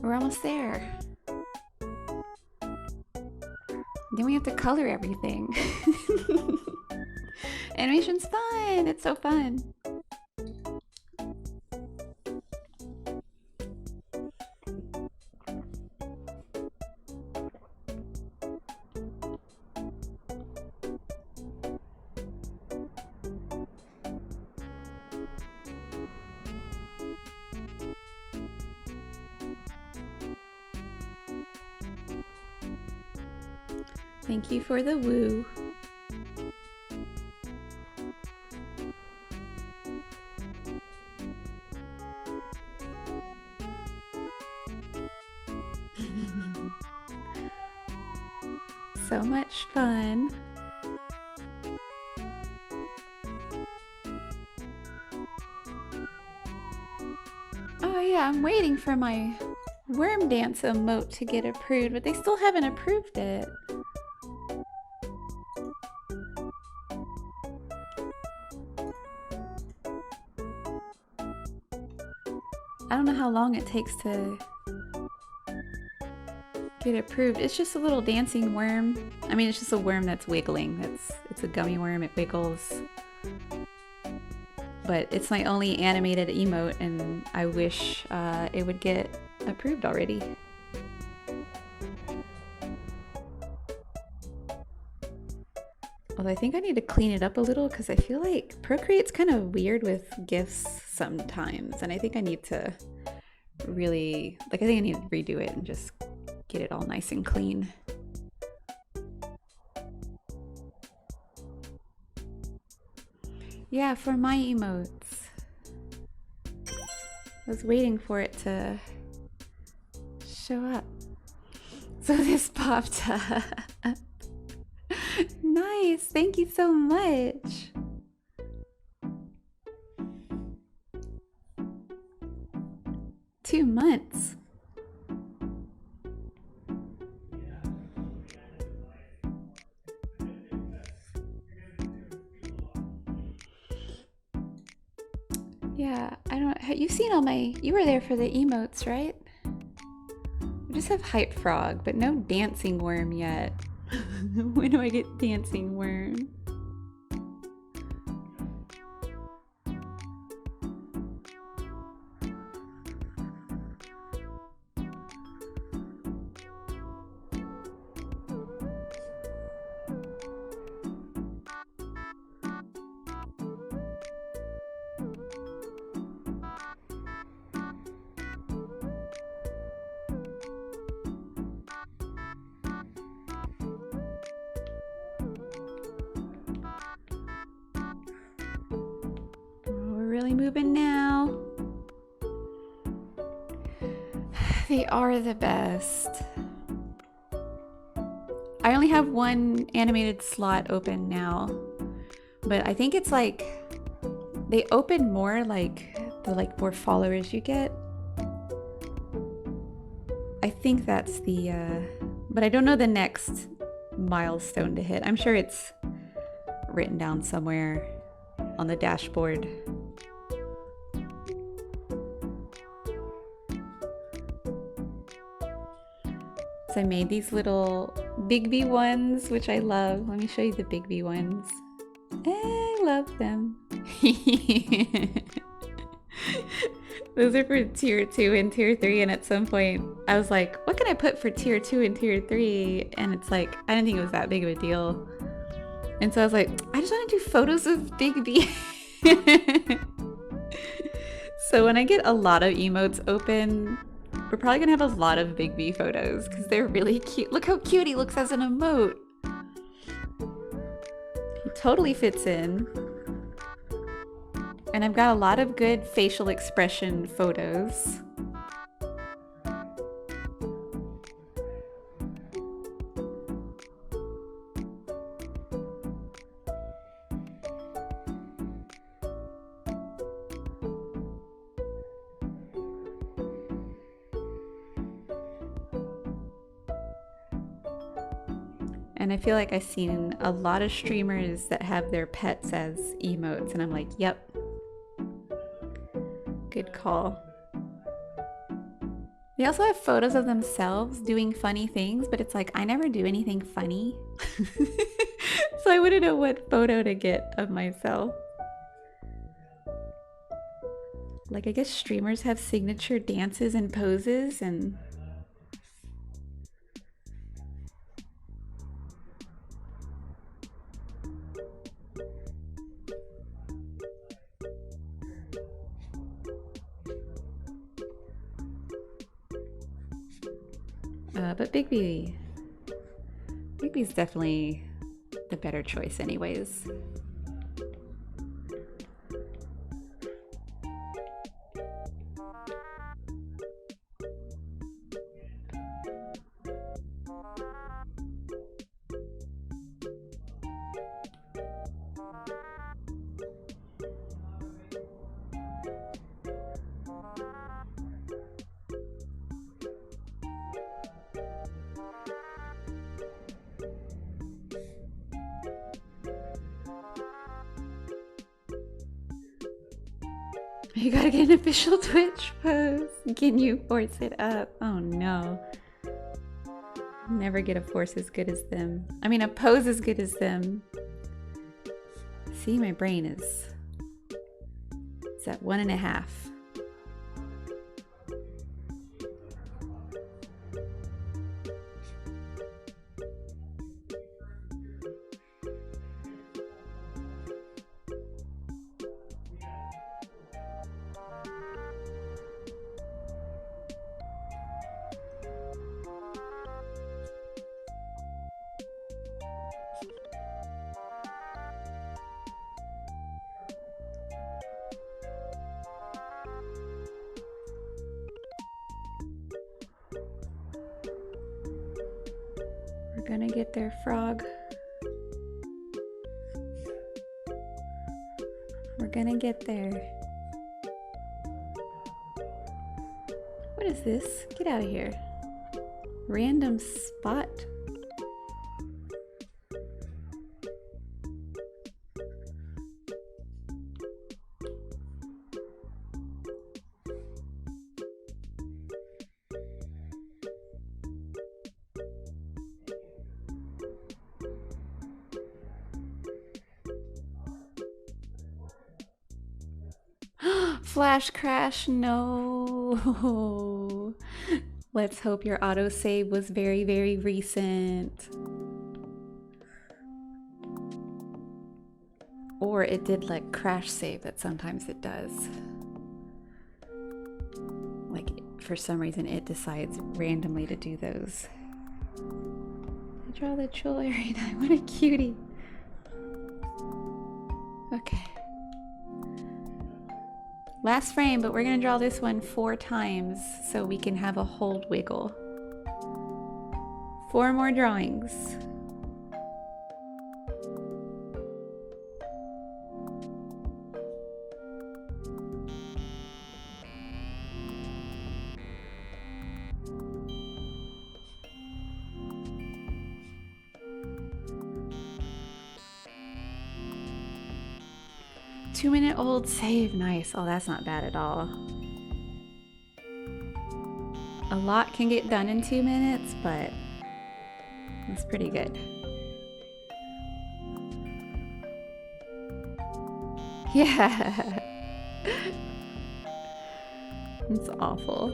We're almost there. Then we have to color everything. Animation's fun. It's so fun. Thank you for the woo. So much fun. Oh yeah, I'm waiting for my worm dance emote to get approved, but they still haven't approved it. I don't know how long it takes to get approved. It's just a little dancing worm. I mean, it's just a worm that's wiggling. It's a gummy worm, it wiggles. But it's my only animated emote, and I wish it would get approved already. Although I think I need to clean it up a little because I feel like Procreate's kind of weird with GIFs sometimes, and I think I need to really, I think I need to redo it and just get it all nice and clean. Yeah, for my emotes. I was waiting for it to show up. So this popped up. Nice, thank you so much. Two months. Yeah, I don't. You've seen all my. You were there for the emotes, right? We just have Hype Frog, but no Dancing Worm yet. When do I get Dancing Worm? Moving now. They are the best. I only have one animated slot open now, but I think it's like they open more like the more followers you get. I think that's the but I don't know the next milestone to hit. I'm sure it's written down somewhere on the dashboard. So I made these little Bigby ones, which I love. Let me show you the Bigby ones. I love them. Those are for tier 2 and tier 3, and at some point I was like, what can I put for tier 2 and tier 3? And it's like, I didn't think it was that big of a deal. And so I was like, I just want to do photos of Bigby. So when I get a lot of emotes open, we're probably gonna have a lot of Bigby photos because they're really cute. Look how cute he looks as an emote. He totally fits in. And I've got a lot of good facial expression photos. And I feel like I've seen a lot of streamers that have their pets as emotes, and I'm like, yep. Good call. They also have photos of themselves doing funny things, but it's like, I never do anything funny. So I wouldn't know what photo to get of myself. Like, I guess streamers have signature dances and poses and... But Bigby's definitely the better choice anyways. You gotta get an official Twitch pose. Can you force it up? Oh no. Never get a force as good as them. I mean, a pose as good as them. See, my brain is... It's at 1.5. We're gonna get there, frog. We're gonna get there. What is this? Get out of here. Random spot. Flash crash, no. Let's hope your autosave was very, very recent. Or it did like crash save that sometimes it does. Like for some reason it decides randomly to do those. I draw the jewelry. What a cutie. Okay. Last frame, but we're gonna draw this one 4 times so we can have a hold wiggle. 4 more drawings. Two-minute-old save, nice. Oh, that's not bad at all. A lot can get done in 2 minutes, but that's pretty good. Yeah. It's awful.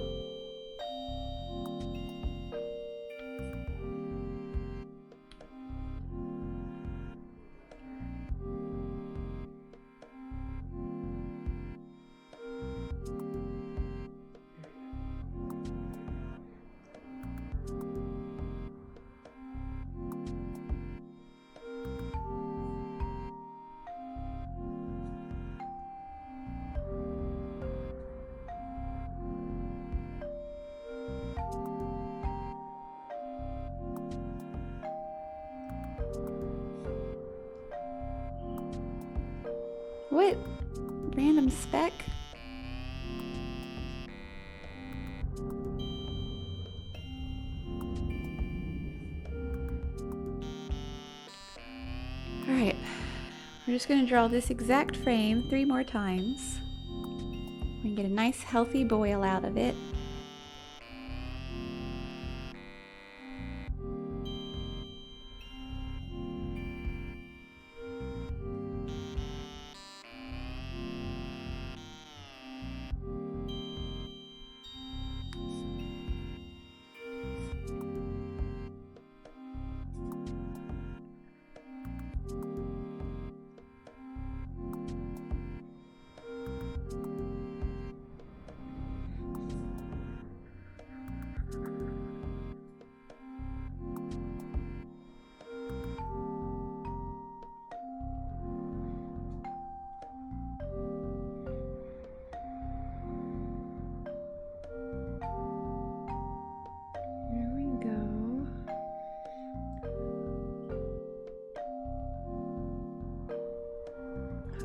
What? Random speck? Alright, we're just gonna draw this exact frame 3 more times. We can get a nice healthy boil out of it.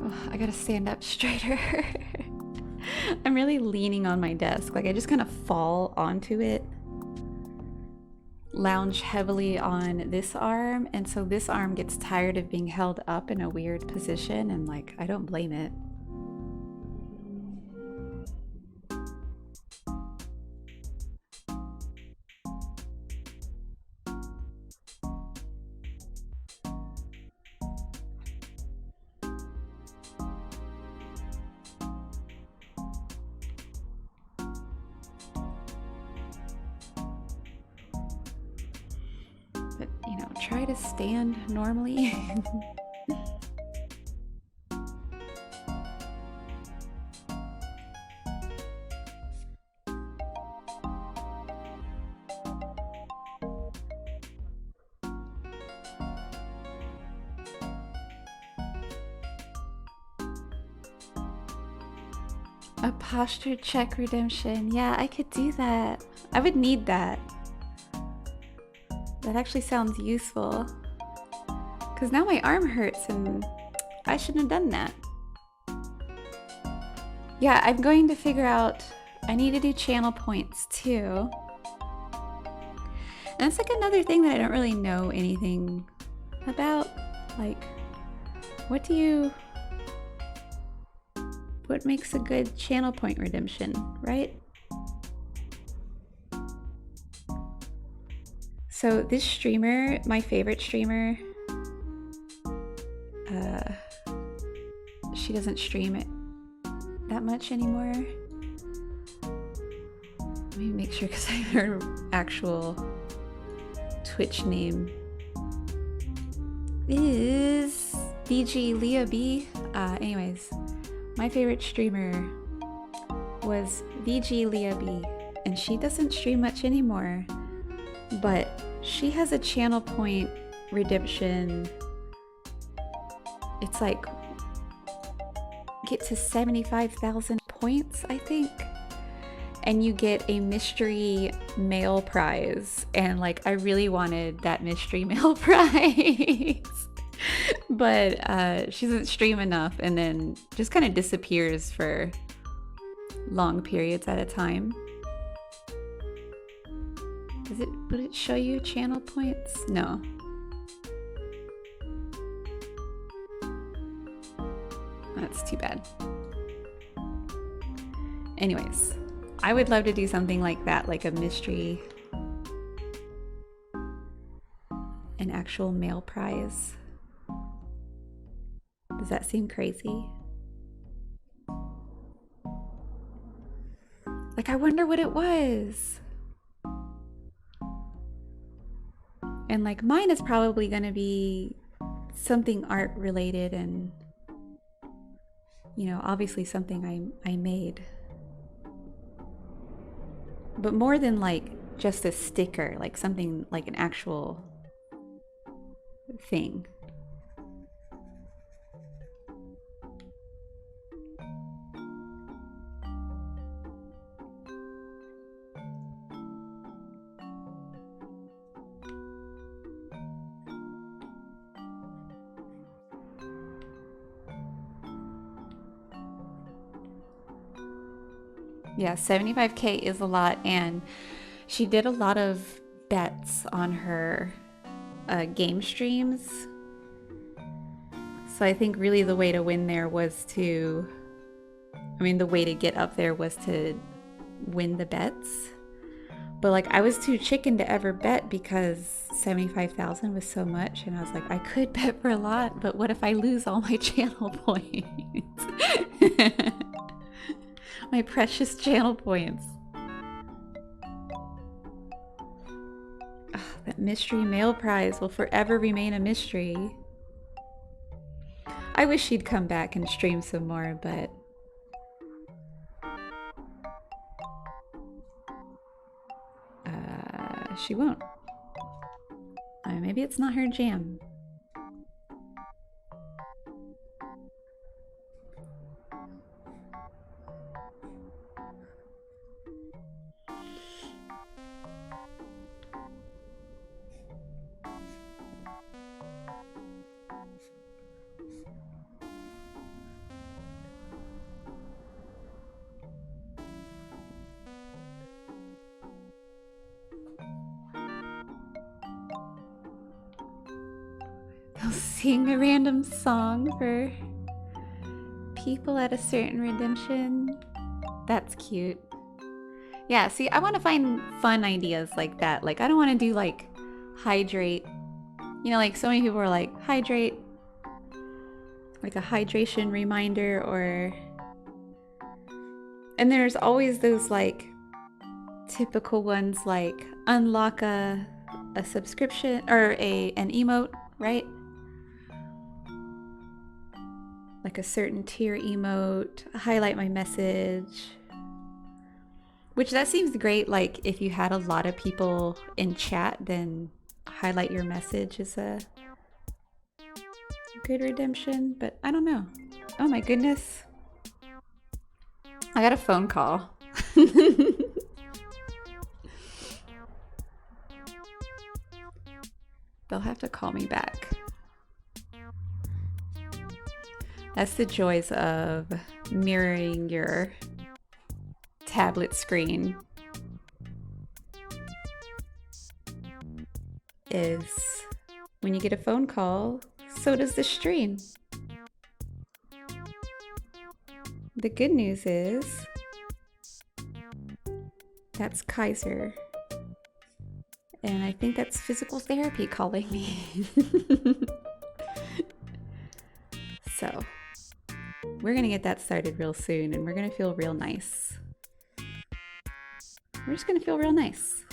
Oh, I gotta stand up straighter. I'm really leaning on my desk. Like I just kind of fall onto it. Lounge heavily on this arm, and so this arm gets tired of being held up in a weird position, and like I don't blame it. But, you know, try to stand normally. A posture check redemption. Yeah, I could do that. I would need that. That actually sounds useful. Because now my arm hurts and I shouldn't have done that. Yeah, I'm going to figure out, I need to do channel points too. And that's like another thing that I don't really know anything about. Like, what makes a good channel point redemption, right? So this streamer, my favorite streamer, she doesn't stream it that much anymore. Let me make sure because I have her actual Twitch name is BG Leah B. Anyways, my favorite streamer was VG Leah B, and she doesn't stream much anymore, but she has a channel point redemption. It's like get to 75,000 points, I think, and you get a mystery mail prize. And like, I really wanted that mystery mail prize. But she doesn't stream enough and then just kind of disappears for long periods at a time. Would it show you channel points? No. That's too bad. Anyways, I would love to do something like that, like a mystery, an actual mail prize. Does that seem crazy? Like, I wonder what it was. And like, mine is probably gonna be something art related and, you know, obviously something I made. But more than like just a sticker, like something like an actual thing. Yeah, 75K is a lot, and she did a lot of bets on her game streams. So I think really the way to win there was to, the way to get up there was to win the bets. But like, I was too chicken to ever bet because 75,000 was so much, and I was like, I could bet for a lot, but what if I lose all my channel points? My precious channel points. Oh, that mystery mail prize will forever remain a mystery. I wish she'd come back and stream some more, but she won't. Maybe it's not her jam. sing a random song for people at a certain redemption. That's cute. Yeah, see, I want to find fun ideas like that. Like, I don't want to do like hydrate. You know, like so many people are like, hydrate. Like a hydration reminder, or... And there's always those like typical ones like unlock a subscription or an emote, right? Like a certain tier emote, highlight my message. Which that seems great, like if you had a lot of people in chat, then highlight your message is a good redemption, but I don't know. Oh my goodness. I got a phone call. They'll have to call me back. That's the joys of mirroring your tablet screen. Is when you get a phone call, so does the stream. The good news is that's Kaiser. And I think that's physical therapy calling me. So we're gonna get that started real soon, and we're gonna feel real nice. We're just gonna feel real nice.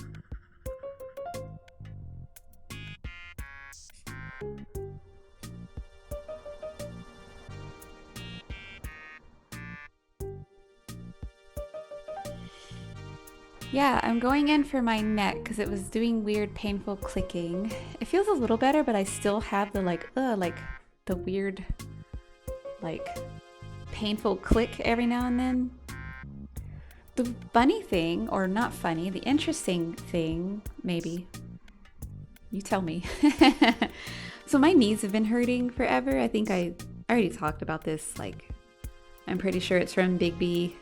Yeah, I'm going in for my neck because it was doing weird, painful clicking. It feels a little better, but I still have the like the weird, like painful click every now and then. The funny thing, or not funny, the interesting thing, maybe, you tell me. So my knees have been hurting forever. I think I already talked about this. Like, I'm pretty sure it's from Big B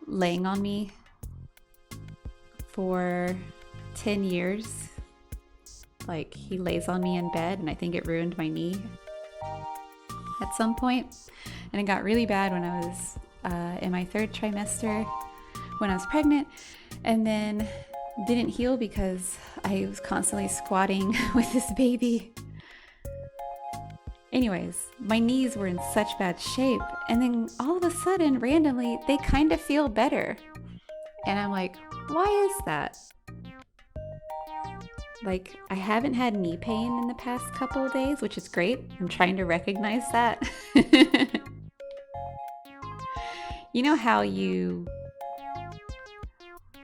laying on me for 10 years. Like, he lays on me in bed, and I think it ruined my knee at some point. And it got really bad when I was in my 3rd trimester, when I was pregnant, and then didn't heal because I was constantly squatting with this baby. Anyways, my knees were in such bad shape, and then all of a sudden, randomly, they kind of feel better. And I'm like, why is that? Like, I haven't had knee pain in the past couple of days, which is great. I'm trying to recognize that. You know how you,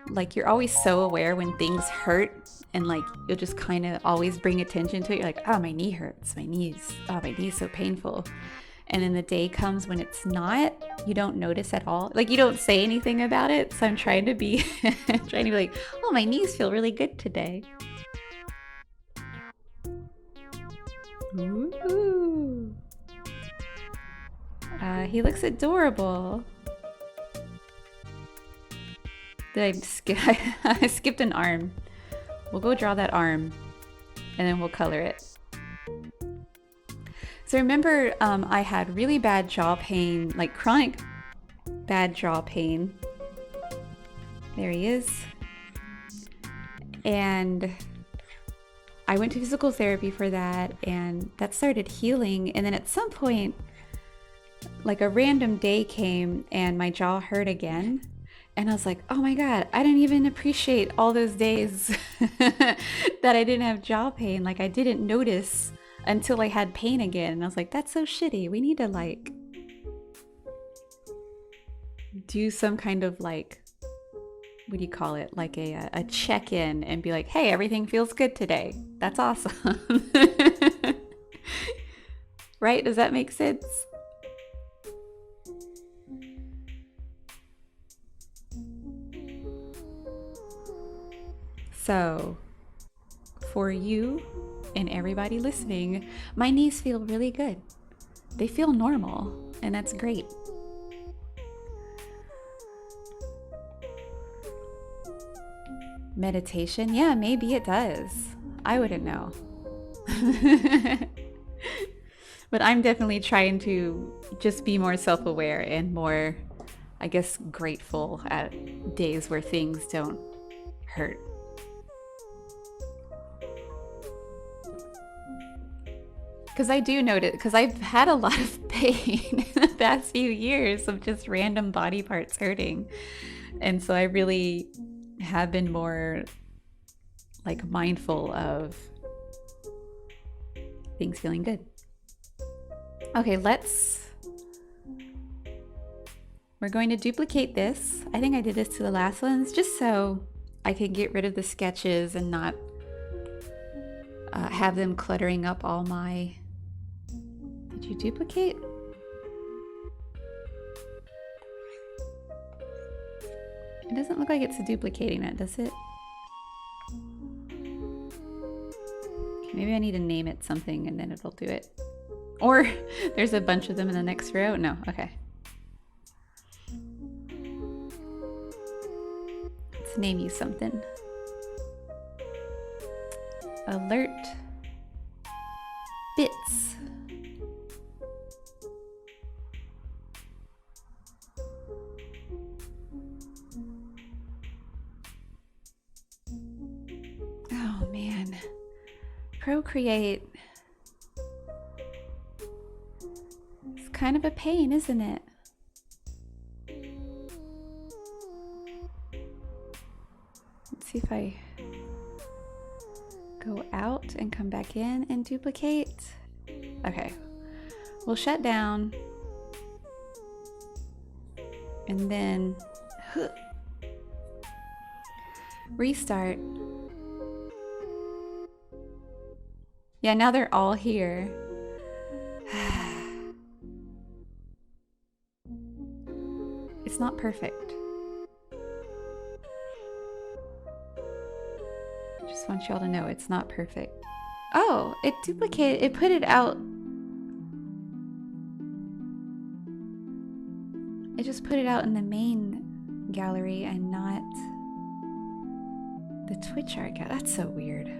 like, you're always so aware when things hurt, and like you'll just kind of always bring attention to it. You're like, oh, my knee hurts, my knee's so painful. And then the day comes when it's not, you don't notice at all. Like, you don't say anything about it. So I'm trying to be like, oh, my knees feel really good today. Ooh. He looks adorable. Did I skip? I skipped an arm. We'll go draw that arm, and then we'll color it. So remember, I had really bad jaw pain, like chronic bad jaw pain. There he is. And I went to physical therapy for that, and that started healing. And then at some point, like a random day came and my jaw hurt again. And I was like, oh my God, I didn't even appreciate all those days that I didn't have jaw pain. Like, I didn't notice until I had pain again. And I was like, that's so shitty. We need to like do some kind of like, what do you call it? Like a check-in and be like, hey, everything feels good today. That's awesome. Right? Does that make sense? So, for you and everybody listening, my knees feel really good. They feel normal, and that's great. Meditation? Yeah, maybe it does. I wouldn't know. But I'm definitely trying to just be more self-aware and more, I guess, grateful at days where things don't hurt. Because I do notice, because I've had a lot of pain in the past few years of just random body parts hurting. And so I really have been more like mindful of things feeling good. Okay, we're going to duplicate this. I think I did this to the last ones just so I can get rid of the sketches and not have them cluttering up all my... Did you duplicate? It doesn't look like it's duplicating it, does it? Maybe I need to name it something and then it'll do it. Or there's a bunch of them in the next row. No, okay. Let's name you something. Alert bits. Oh man. Procreate. It's kind of a pain, isn't it? Let's see if I go out and come back in and duplicate. Okay, we'll shut down and then restart. Yeah, now they're all here. It's not perfect. I just want y'all to know it's not perfect. Oh, it duplicated, it put it out. It just put it out in the main gallery and not the Twitch art gallery. That's so weird.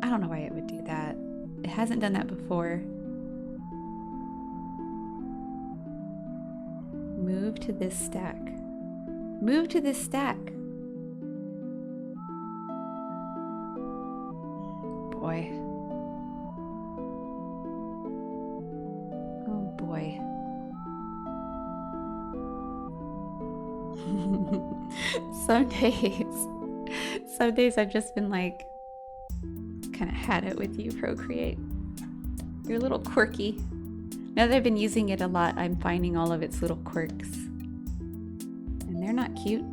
I don't know why it would do that. It hasn't done that before. Move to this stack. Move to this stack. Boy. Oh boy. Some days I've just been like, kind of had it with you, Procreate. You're a little quirky. Now that I've been using it a lot, I'm finding all of its little quirks. And they're not cute.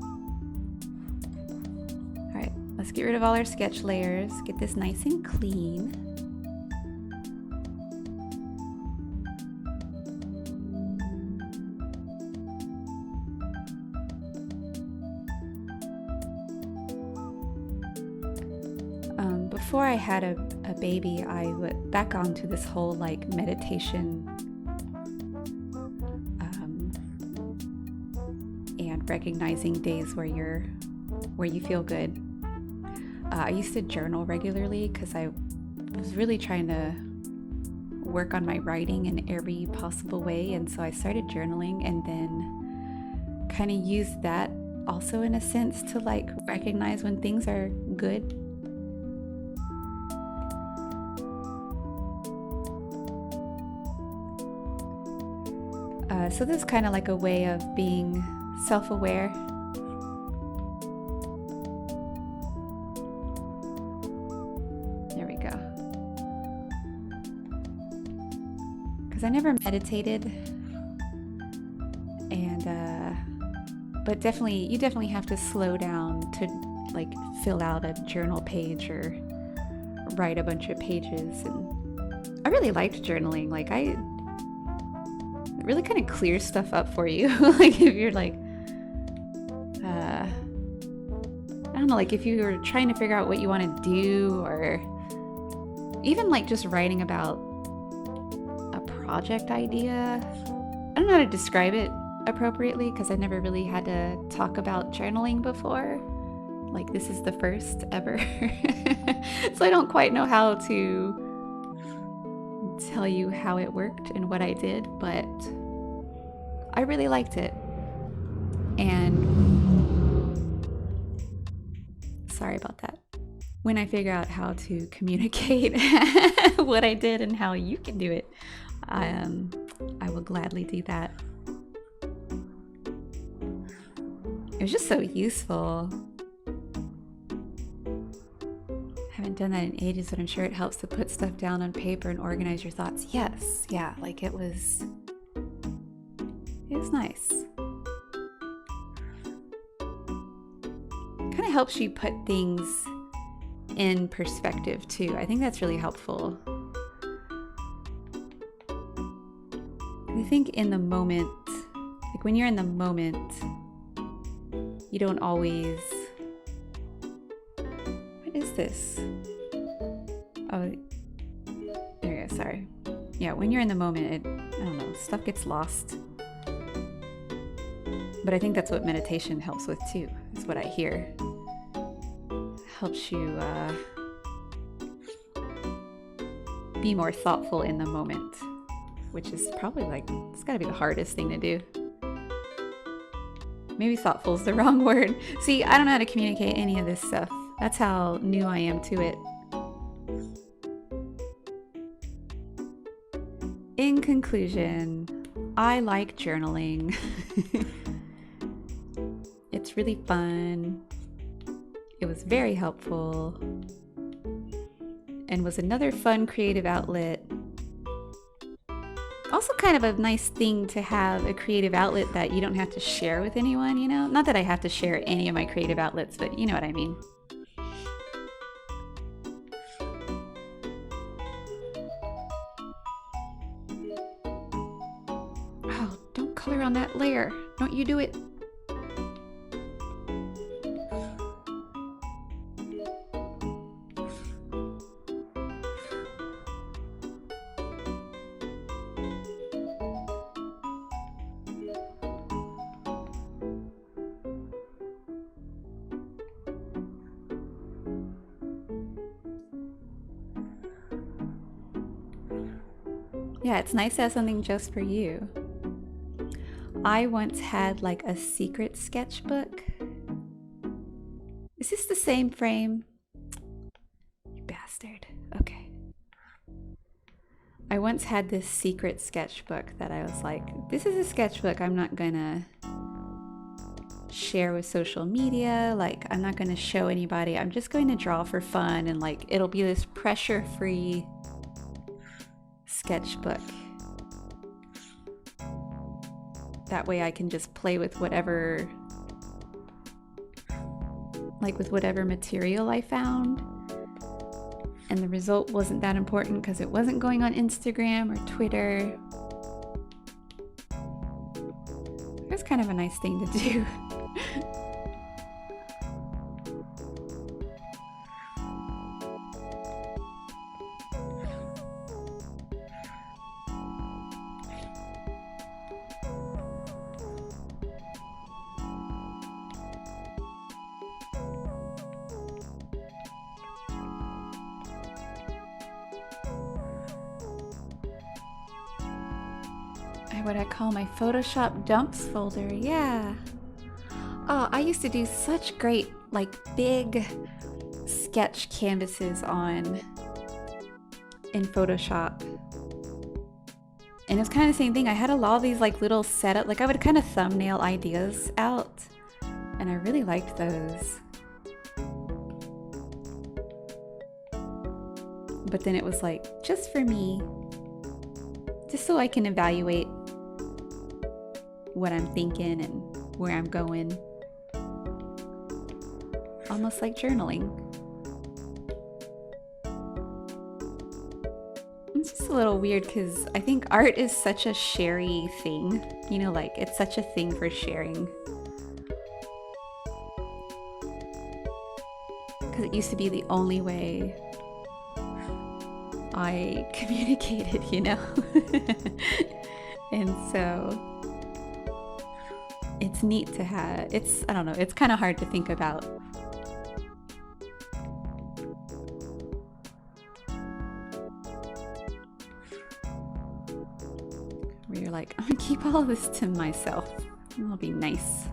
Alright, let's get rid of all our sketch layers. Get this nice and clean. Before I had a baby, I went back onto this whole like meditation and recognizing days where you feel good. I used to journal regularly because I was really trying to work on my writing in every possible way, and so I started journaling and then kind of used that also in a sense to like recognize when things are good. So this is kind of like a way of being self-aware. There we go. Because I never meditated, and but you definitely have to slow down to like fill out a journal page or write a bunch of pages. And I really liked journaling. Like it really kind of clears stuff up for you. Like if you're like, I don't know, like if you were trying to figure out what you want to do, or even like just writing about a project idea. I don't know how to describe it appropriately because I never really had to talk about journaling before. Like this is the first ever. So I don't quite know how to tell you how it worked and what I did, but I really liked it. And sorry about that. When I figure out how to communicate what I did and how you can do it, I will gladly do that. It was just so useful. Haven't done that in ages, but I'm sure it helps to put stuff down on paper and organize your thoughts. Yes, yeah, like it was nice. Kind of helps you put things in perspective too. I think that's really helpful. I think in the moment, like when you're in the moment, you don't always... What is this? Oh, there you go, sorry. Yeah, when you're in the moment, I don't know, stuff gets lost. But I think that's what meditation helps with too, is what I hear. Helps you be more thoughtful in the moment, which is probably like, it's gotta be the hardest thing to do. Maybe thoughtful is the wrong word. See, I don't know how to communicate any of this stuff. That's how new I am to it. In conclusion, I like journaling. It's really fun. It was very helpful and was another fun creative outlet. Also kind of a nice thing to have a creative outlet that you don't have to share with anyone, you know? Not that I have to share any of my creative outlets, but you know what I mean. Oh, don't color on that layer. Don't you do it. Yeah, it's nice to have something just for you. I once had like a secret sketchbook. Is this the same frame? You bastard. Okay. I once had this secret sketchbook that I was like, this is a sketchbook I'm not gonna share with social media. Like, I'm not gonna show anybody. I'm just going to draw for fun, and like, it'll be this pressure-free sketchbook. That way I can just play with whatever, like with whatever material I found. And the result wasn't that important because it wasn't going on Instagram or Twitter. It was kind of a nice thing to do. What I call my Photoshop dumps folder. Yeah. Oh, I used to do such great, like, big sketch canvases in Photoshop. And it was kind of the same thing. I had a lot of these like little setup, like I would kind of thumbnail ideas out, and I really liked those. But then it was like, just for me, just so I can evaluate what I'm thinking and where I'm going. Almost like journaling. It's just a little weird because I think art is such a sharey thing. You know, like it's such a thing for sharing. Because it used to be the only way I communicated, you know? And so it's neat to have, I don't know, it's kind of hard to think about. Where you're like, I'm gonna keep all of this to myself. I'll be nice.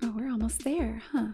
Oh, we're almost there, huh?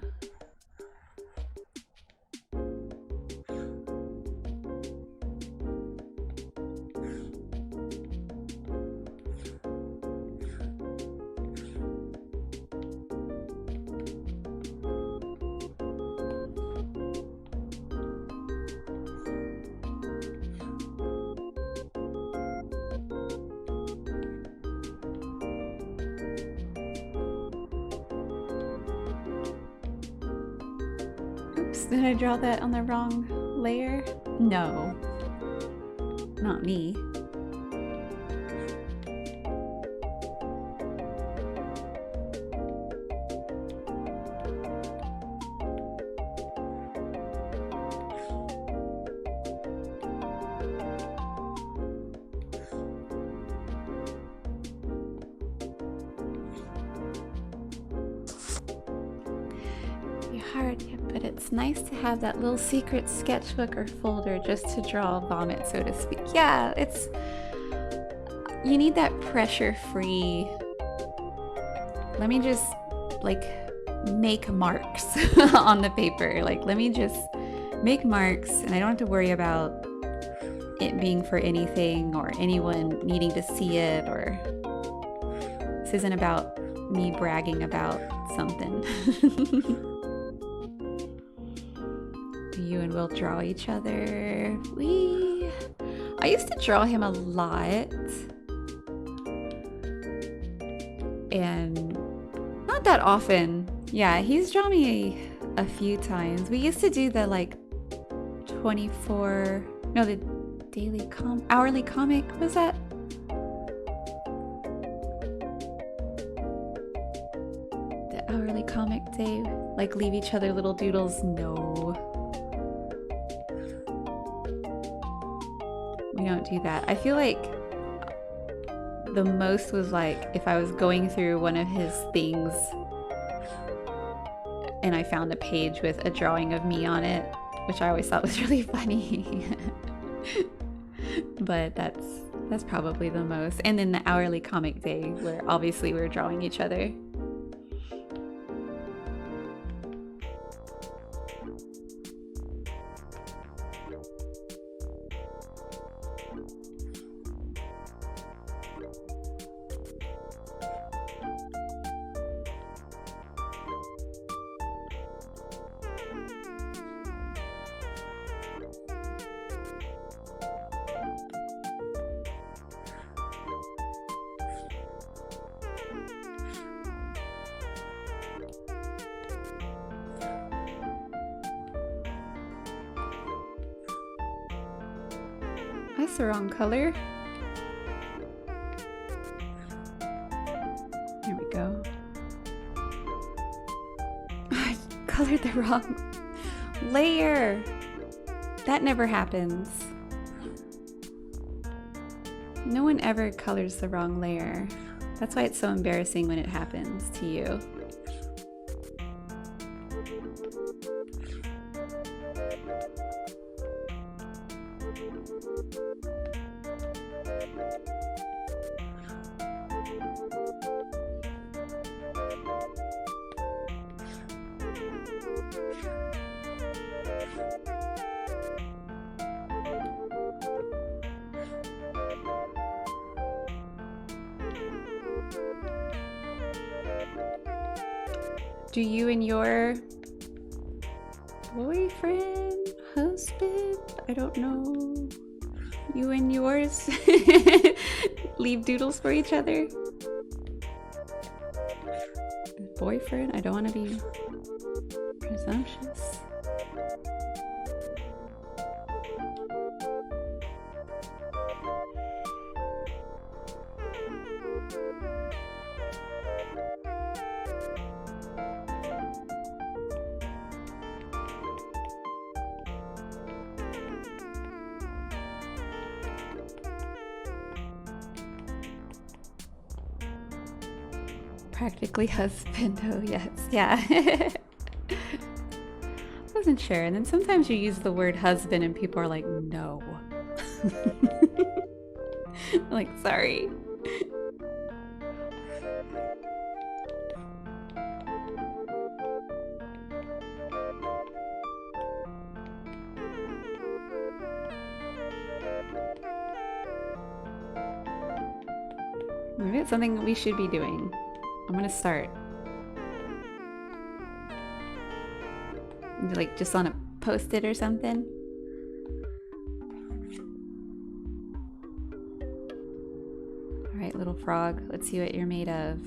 Did I draw that on the wrong layer? No. Not me. Hard, but it's nice to have that little secret sketchbook or folder just to draw vomit, so to speak. Yeah, you need that pressure-free, let me just like make marks on the paper. Like, let me just make marks and I don't have to worry about it being for anything or anyone needing to see it, or this isn't about me bragging about something. You and Will draw each other. I used to draw him a lot. And not that often. Yeah, he's drawn me a few times. We used to do the like the hourly comic, was that? The hourly comic day, like leave each other little doodles. No. We don't do that. I feel like the most was like if I was going through one of his things and I found a page with a drawing of me on it, which I always thought was really funny. But that's probably the most. And then the hourly comic day where obviously we were drawing each other. That's the wrong color. There we go. I colored the wrong layer. That never happens. No one ever colors the wrong layer. That's why it's so embarrassing when it happens to you. Do you and your boyfriend, husband, I don't know, you and yours leave doodles for each other? Boyfriend? I don't want to be presumptuous. Practically husband. Oh, yes. Yeah. Wasn't sure. And then sometimes you use the word husband and people are like, no. Like, sorry. Maybe it's something we should be doing. I'm gonna start. Like just on a post-it or something. All right, little frog, let's see what you're made of.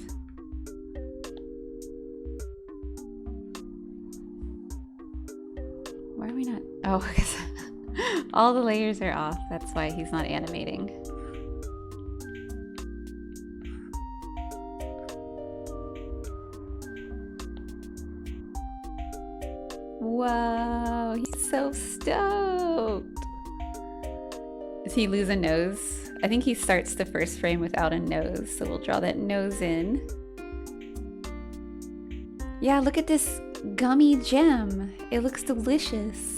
Why are we not? Oh, because all the layers are off. That's why he's not animating. Whoa, he's so stoked. Does he lose a nose? I think he starts the first frame without a nose, so we'll draw that nose in. Yeah, look at this gummy gem. It looks delicious.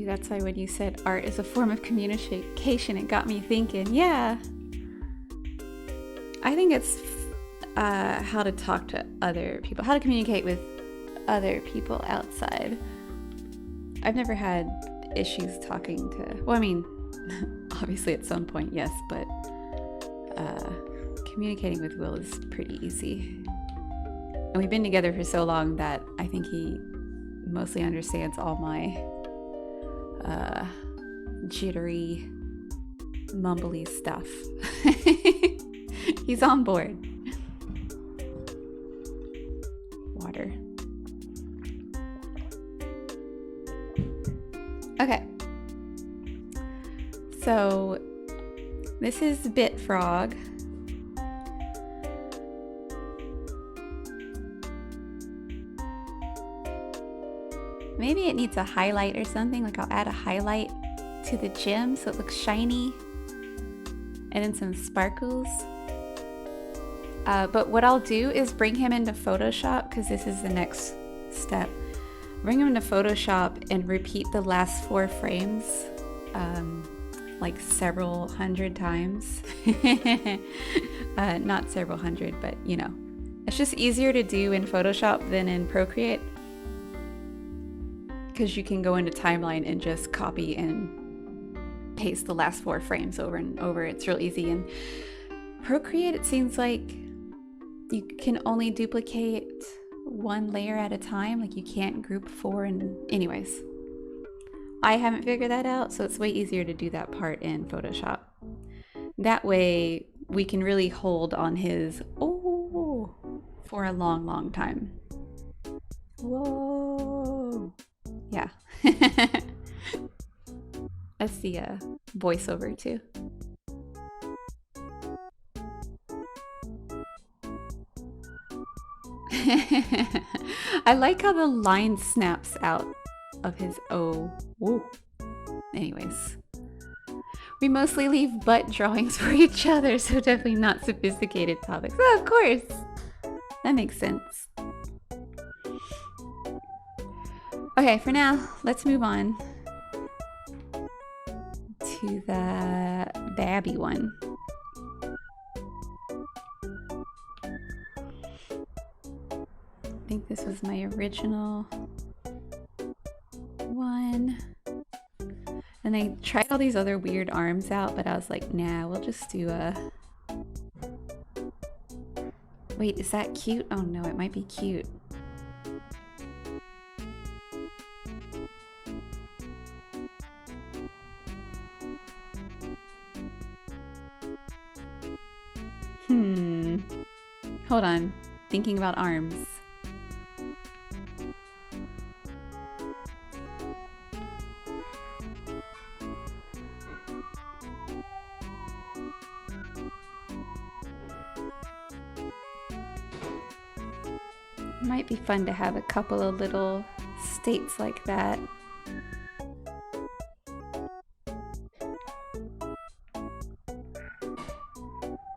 That's why when you said art is a form of communication, it got me thinking, yeah. I think it's how to talk to other people, how to communicate with other people outside. I've never had issues talking to, well, I mean, obviously at some point, yes, but communicating with Will is pretty easy. And we've been together for so long that I think he mostly understands all my jittery, mumbly stuff. He's on board. Water. Okay. So this is Bitfrog. Maybe it needs a highlight or something, like I'll add a highlight to the gem so it looks shiny. And then some sparkles. But what I'll do is bring him into Photoshop, because this is the next step. Bring him into Photoshop and repeat the last 4 frames like several hundred times. Not several hundred, but you know. It's just easier to do in Photoshop than in Procreate, because you can go into Timeline and just copy and paste the last 4 frames over and over. It's real easy. And Procreate, it seems like you can only duplicate 1 layer at a time. Like you can't group 4. And anyways, I haven't figured that out, so it's way easier to do that part in Photoshop. That way we can really hold on his oh for a long, long time. Whoa. Yeah. Let's see a voiceover too. I like how the line snaps out of his O. Woo. Anyways. We mostly leave butt drawings for each other, so definitely not sophisticated topics. Oh, of course. That makes sense. Okay, for now, let's move on to the Babby one. I think this was my original one. And I tried all these other weird arms out, but I was like, nah, we'll just do a... Wait, is that cute? Oh no, it might be cute. Hold on. Thinking about arms. Might be fun to have a couple of little states like that.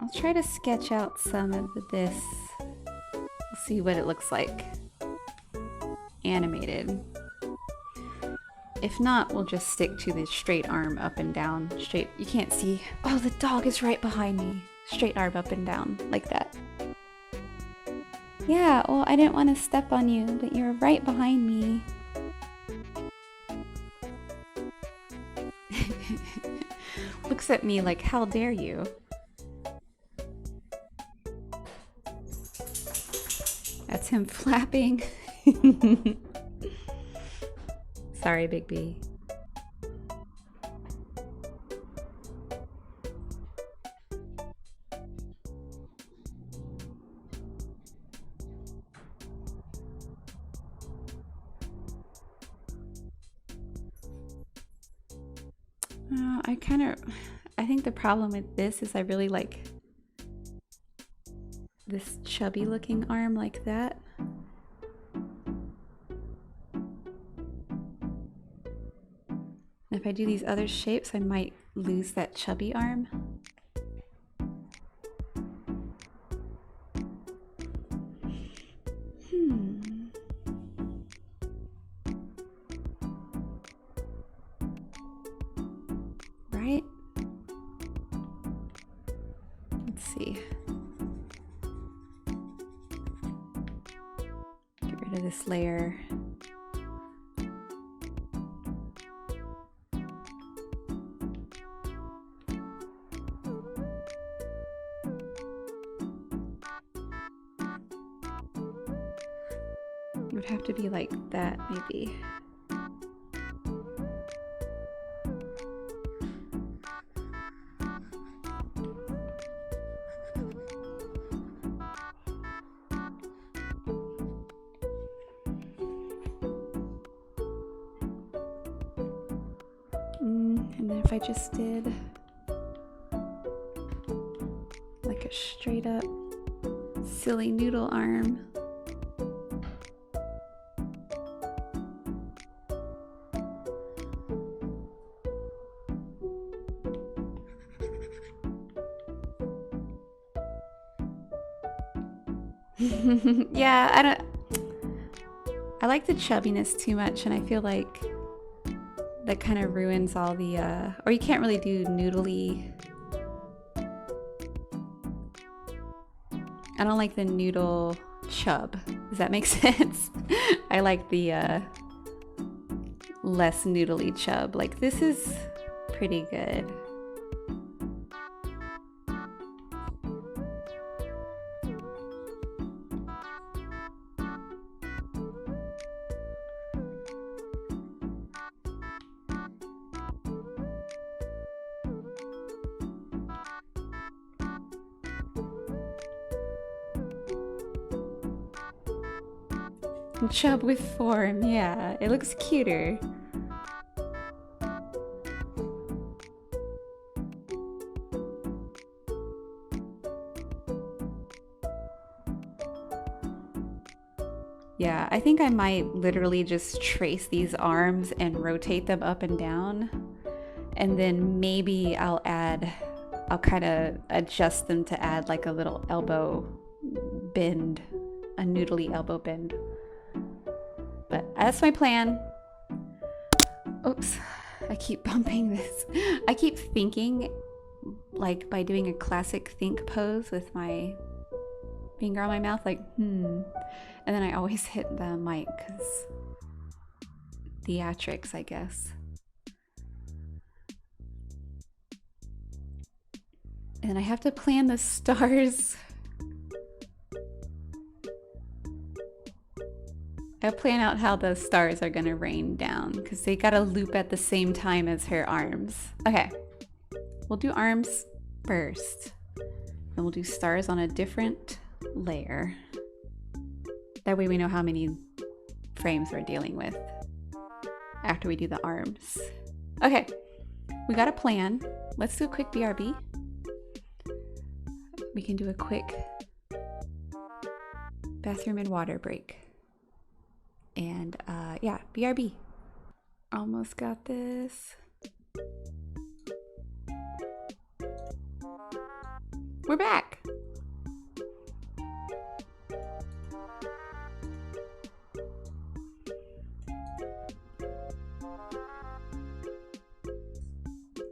I'll try to sketch out some of this. We'll see what it looks like animated. If not, we'll just stick to the straight arm up and down. Straight, you can't see. Oh, the dog is right behind me. Straight arm up and down, like that. Yeah, well, I didn't want to step on you, but you're right behind me. Looks at me like, how dare you? That's him flapping. Sorry, Big B. I think the problem with this is I really like this chubby looking arm like that. If I do these other shapes, I might lose that chubby arm. Right? Let's see. Get rid of this layer. It would have to be like that, maybe. And then if I just did like a straight up silly noodle arm. Yeah, I like the chubbiness too much, and I feel like that kind of ruins all the, or you can't really do noodly. I don't like the noodle chub. Does that make sense? I like the less noodly chub. Like, this is pretty good. Chub with form, yeah, it looks cuter. Yeah, I think I might literally just trace these arms and rotate them up and down, and then maybe I'll kind of adjust them to add like a little elbow bend, a noodly elbow bend. But that's my plan. Oops, I keep bumping this. I keep thinking, like, by doing a classic think pose with my finger on my mouth, like, And then I always hit the mic because theatrics, I guess. And I have to plan the stars. I plan out how the stars are gonna rain down because they gotta loop at the same time as her arms. Okay, we'll do arms first. Then we'll do stars on a different layer. That way we know how many frames we're dealing with after we do the arms. Okay, we got a plan. Let's do a quick BRB. We can do a quick bathroom and water break. And yeah, BRB. Almost got this. We're back.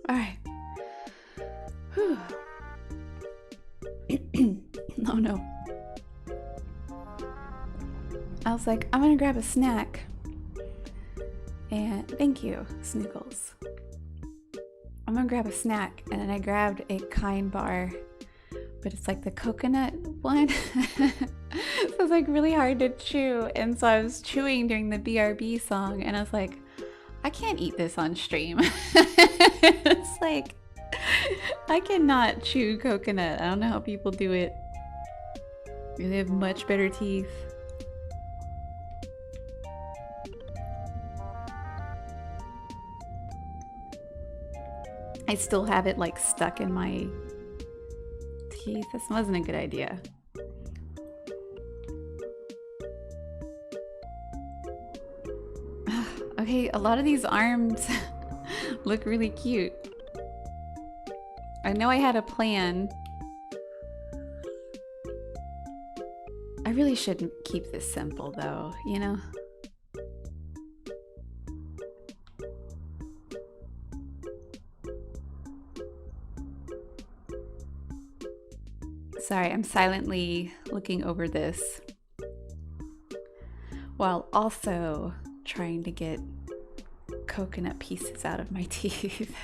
All right. Whew. Oh no. I was like, I'm gonna grab a snack. And thank you, Snookles. I'm gonna grab a snack, and then I grabbed a Kind bar, but it's like the coconut one. So it's like really hard to chew, and so I was chewing during the BRB song, and I was like, I can't eat this on stream. It's like, I cannot chew coconut. I don't know how people do it. They have much better teeth. I still have it like stuck in my teeth. This wasn't a good idea. Okay, a lot of these arms look really cute. I know I had a plan. I really shouldn't keep this simple though, you know? Sorry, I'm silently looking over this while also trying to get coconut pieces out of my teeth.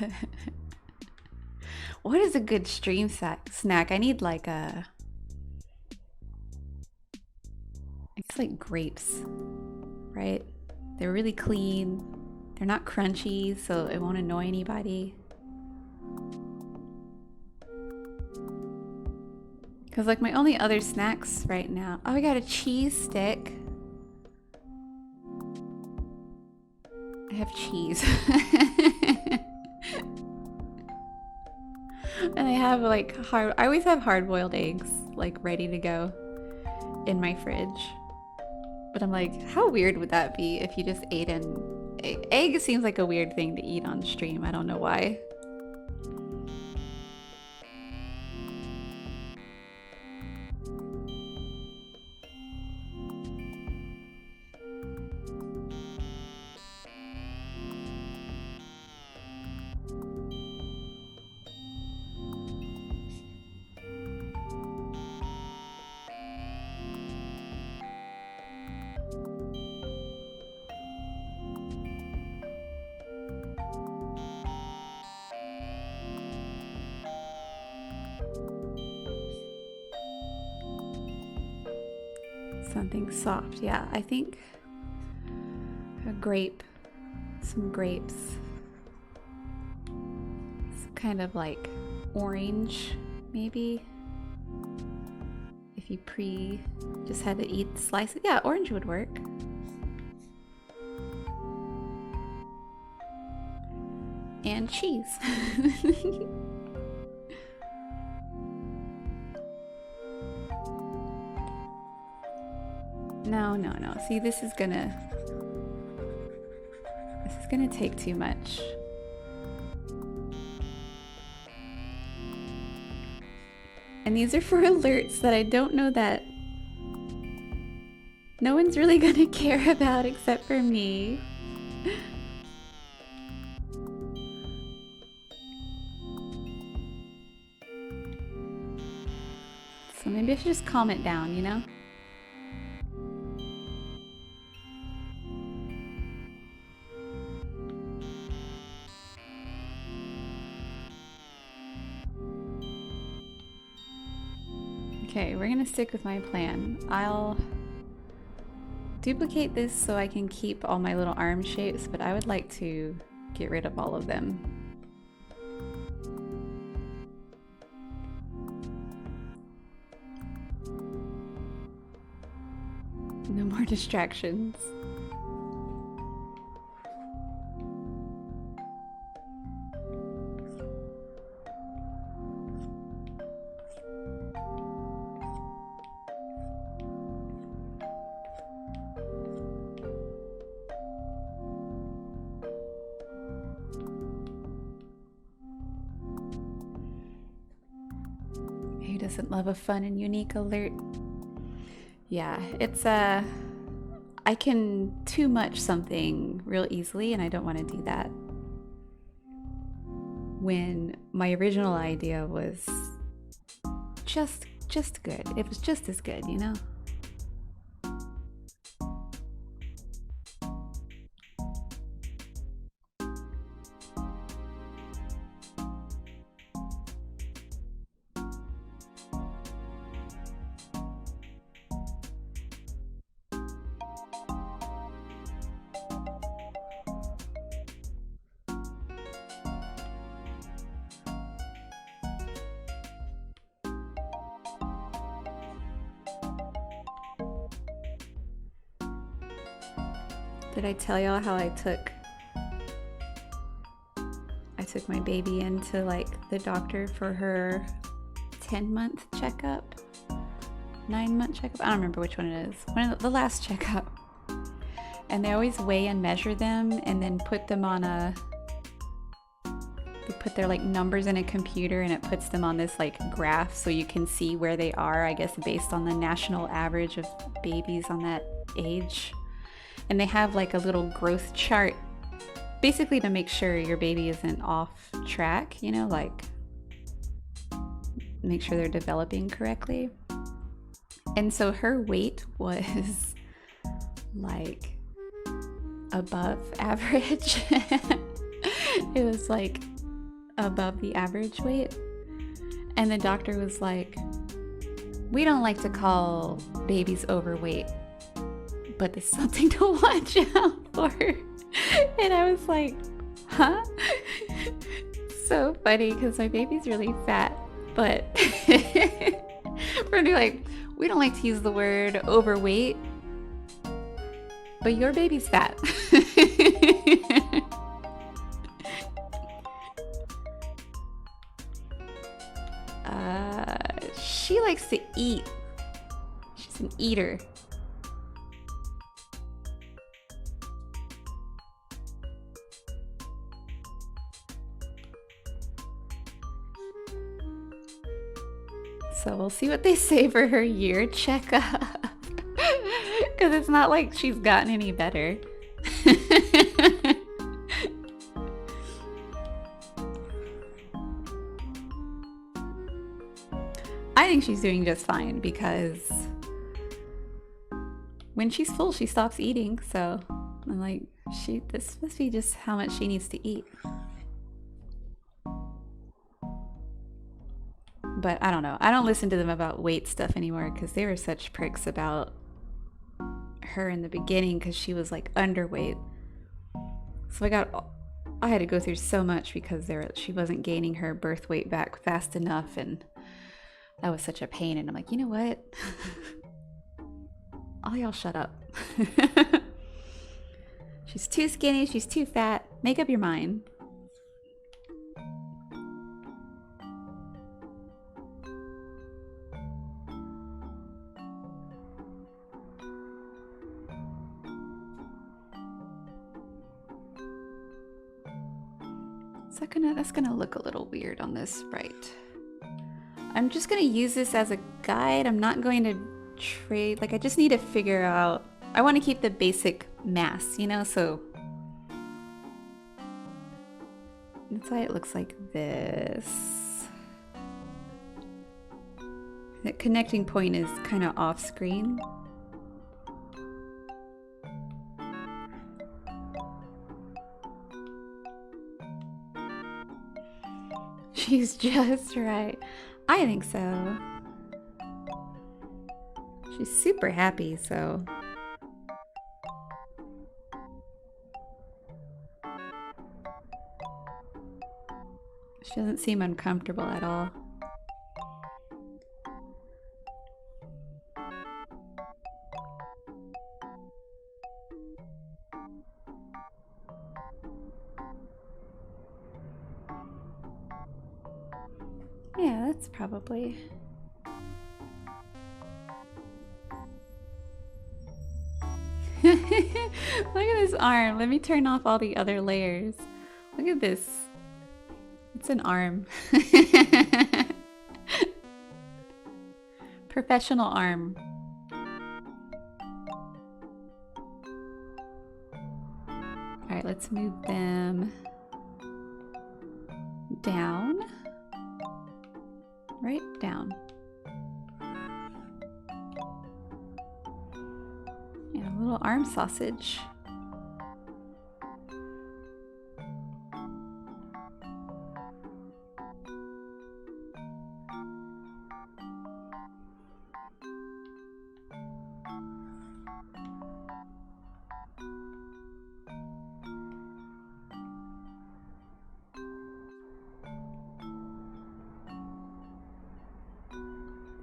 What is a good stream snack? I need like a... It's like grapes, right? They're really clean. They're not crunchy, so it won't annoy anybody. Because like my only other snacks right now... Oh, I got a cheese stick. I have cheese. And I have like I always have hard-boiled eggs like ready to go in my fridge. But I'm like, how weird would that be if you just ate an egg? Egg seems like a weird thing to eat on stream. I don't know why. Something soft. Yeah, I think a grape, some grapes. It's kind of like orange, maybe. If you just had to eat slices. Yeah, orange would work. And cheese. No. See, this is gonna take too much. And these are for alerts that I don't know that no one's really gonna care about except for me. So maybe I should just calm it down, you know? Okay, we're gonna stick with my plan. I'll duplicate this so I can keep all my little arm shapes, but I would like to get rid of all of them. No more distractions. Who doesn't love a fun and unique alert? Yeah, it's I can too much something real easily, and I don't want to do that. When my original idea was just good. It was just as good, you know? Did I tell y'all how I took my baby into like the doctor for her 10-month checkup? 9-month checkup? I don't remember which one it is. One of the last checkup. And they always weigh and measure them and then put them on they put their like numbers in a computer and it puts them on this like graph so you can see where they are, I guess based on the national average of babies on that age. And they have like a little growth chart basically to make sure your baby isn't off track, you know, like make sure they're developing correctly. And so her weight was like above average. It was like above the average weight. And the doctor was like, we don't like to call babies overweight, but it's something to watch out for. And I was like, huh? So funny because my baby's really fat, but we're like, we don't like to use the word overweight, but your baby's fat. She likes to eat. She's an eater. So we'll see what they say for her year checkup. Because it's not like she's gotten any better. I think she's doing just fine because when she's full, she stops eating. So I'm like, this must be just how much she needs to eat. But I don't know. I don't listen to them about weight stuff anymore because they were such pricks about her in the beginning because she was like underweight. So I had to go through so much because she wasn't gaining her birth weight back fast enough, and that was such a pain. And I'm like, you know what? All y'all shut up. She's too skinny. She's too fat. Make up your mind. That's gonna look a little weird on this right. I'm just gonna use this as a guide. I'm not going to trade, like I just need to figure out, I want to keep the basic mass, you know, so that's why it looks like this. The connecting point is kind of off screen. She's just right. I think so. She's super happy, so. She doesn't seem uncomfortable at all. Yeah, that's probably... Look at this arm. Let me turn off all the other layers. Look at this. It's an arm. Professional arm. Alright, let's move them down. Right down. Yeah, a little arm sausage.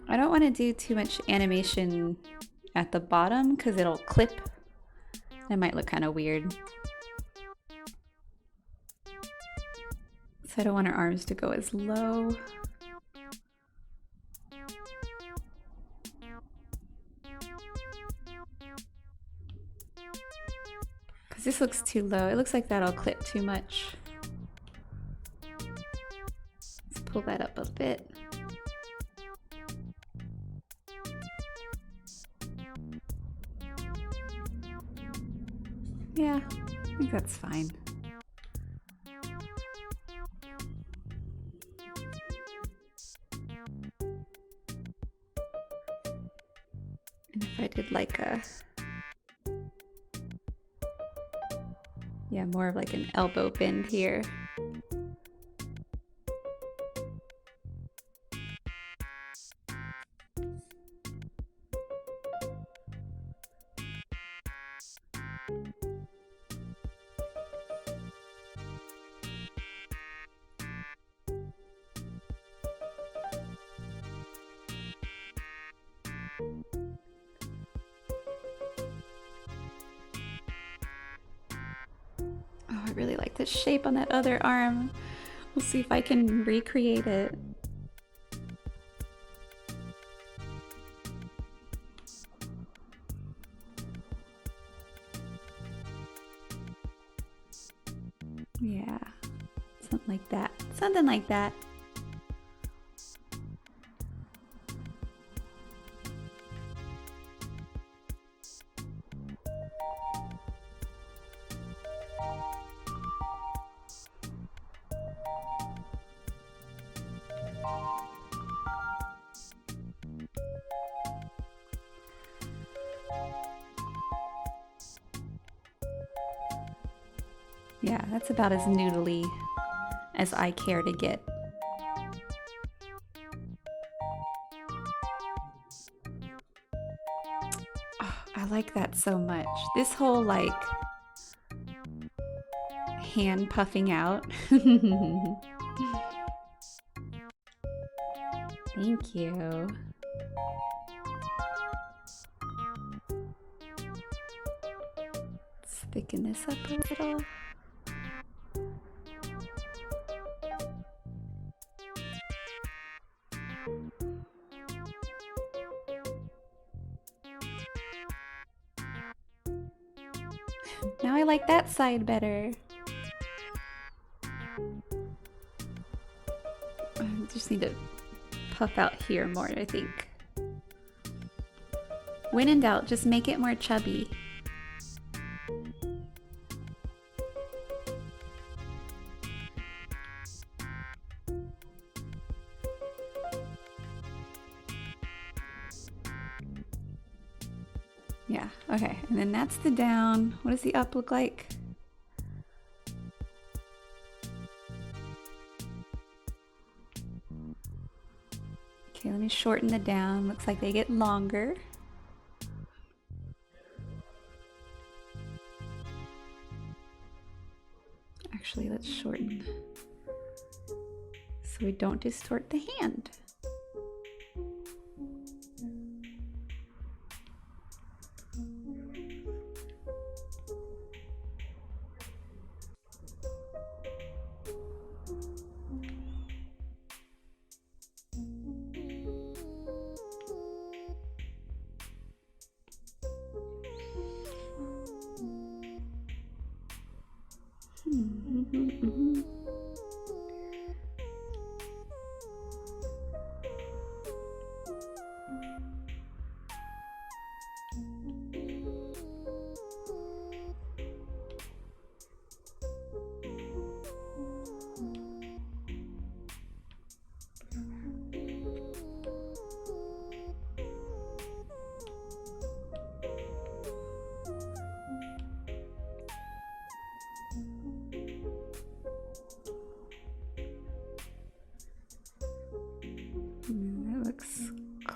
I don't want to do too much animation at the bottom because it'll clip. It might look kind of weird. So I don't want our arms to go as low. Because this looks too low. It looks like that'll clip too much. Let's pull that up a bit. Yeah, I think that's fine. And if I did like a... yeah, more of like an elbow bend here. Oh, I really like the shape on that other arm. We'll see if I can recreate it. Yeah, something like that. Something like that. Yeah, that's about as noodly as I care to get. Oh, I like that so much. This whole like hand puffing out. Thank you. Let's thicken this up a little. Now I like that side better. I just need to puff out here more, I think. When in doubt, just make it more chubby. Yeah, okay, and then that's the down. What does the up look like? Okay, let me shorten the down. Looks like they get longer. Actually, let's shorten so we don't distort the hand.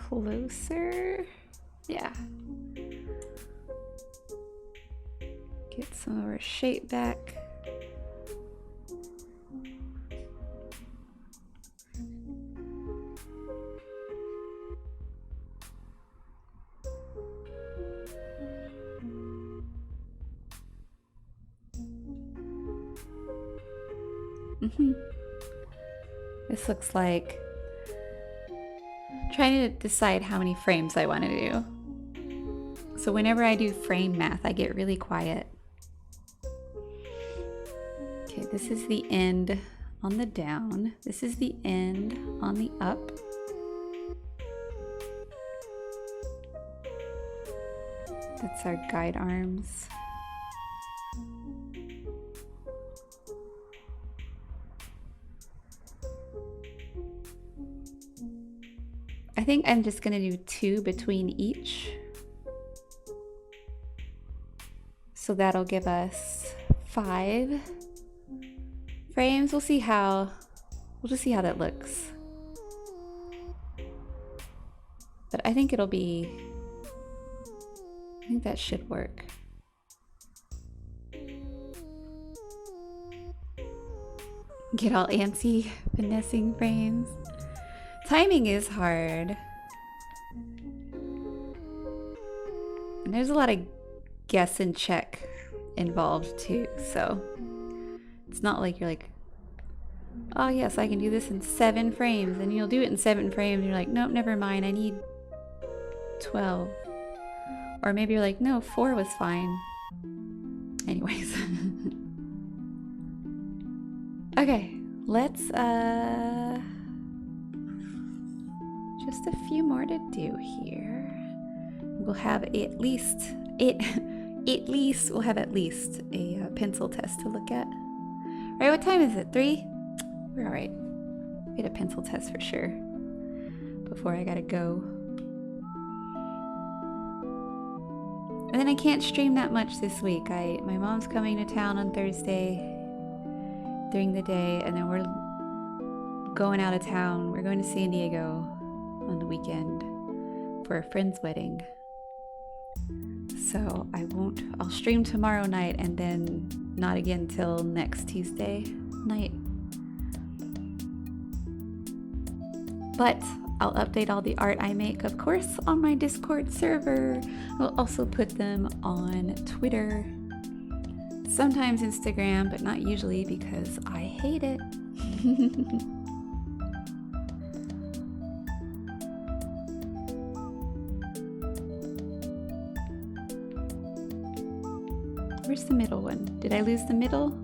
closer. Yeah. Get some of our shape back. This looks like trying to decide how many frames I want to do. So whenever I do frame math, I get really quiet. Okay, this is the end on the down. This is the end on the up. That's our guide arms. I think I'm just gonna do 2 between each. So that'll give us 5 frames. We'll just see how that looks. But I think I think that should work. Get all antsy, finessing frames. Timing is hard. And there's a lot of guess and check involved too, so it's not like you're like, oh yes, I can do this in 7 frames, and you'll do it in 7 frames, and you're like, nope, never mind, I need 12. Or maybe you're like, no, 4 was fine. Anyways. Okay, let's just a few more to do here. We'll have at least we'll have at least a pencil test to look at. All right, what time is it? 3? We're all right. We had a pencil test for sure before I gotta go. And then I can't stream that much this week. My mom's coming to town on Thursday during the day, and then we're going out of town. We're going to San Diego on the weekend for a friend's wedding. So I'll stream tomorrow night and then not again till next Tuesday night. But I'll update all the art I make, of course, on my Discord server. I'll also put them on Twitter, sometimes Instagram, but not usually because I hate it. Where's the middle one? Did I lose the middle?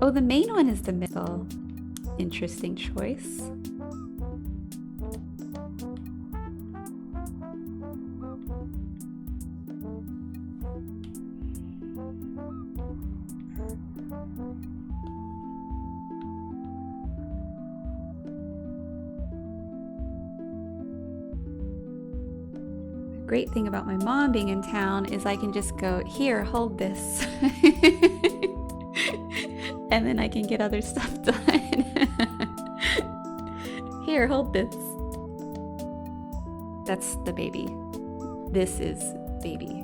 Oh, the main one is the middle. Interesting choice. Great thing about my mom being in town is I can just go, here, hold this. And then I can get other stuff done. Here, hold this. That's the baby. This is baby.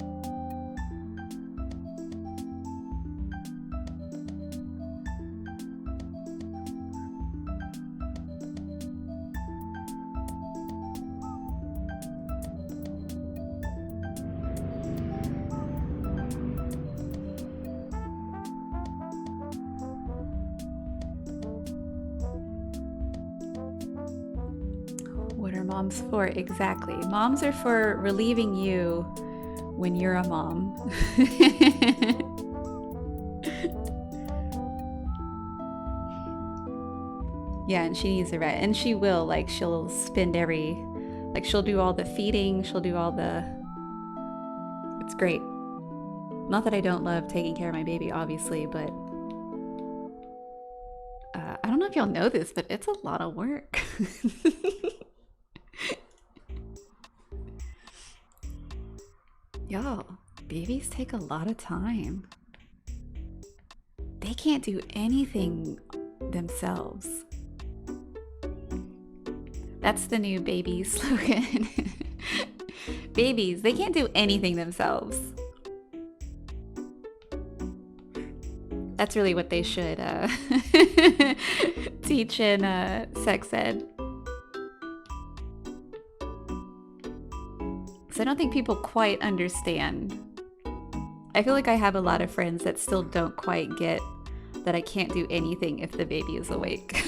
Moms for exactly. Moms are for relieving you when you're a mom. Yeah, and she needs a rest, and she will. Like, she'll spend she'll do all the feeding. She'll do all the. It's great. Not that I don't love taking care of my baby, obviously, but I don't know if y'all know this, but it's a lot of work. Y'all, babies take a lot of time. They can't do anything themselves. That's the new baby slogan. Babies, they can't do anything themselves. That's really what they should teach in sex ed. So I don't think people quite understand. I feel like I have a lot of friends that still don't quite get that I can't do anything if the baby is awake.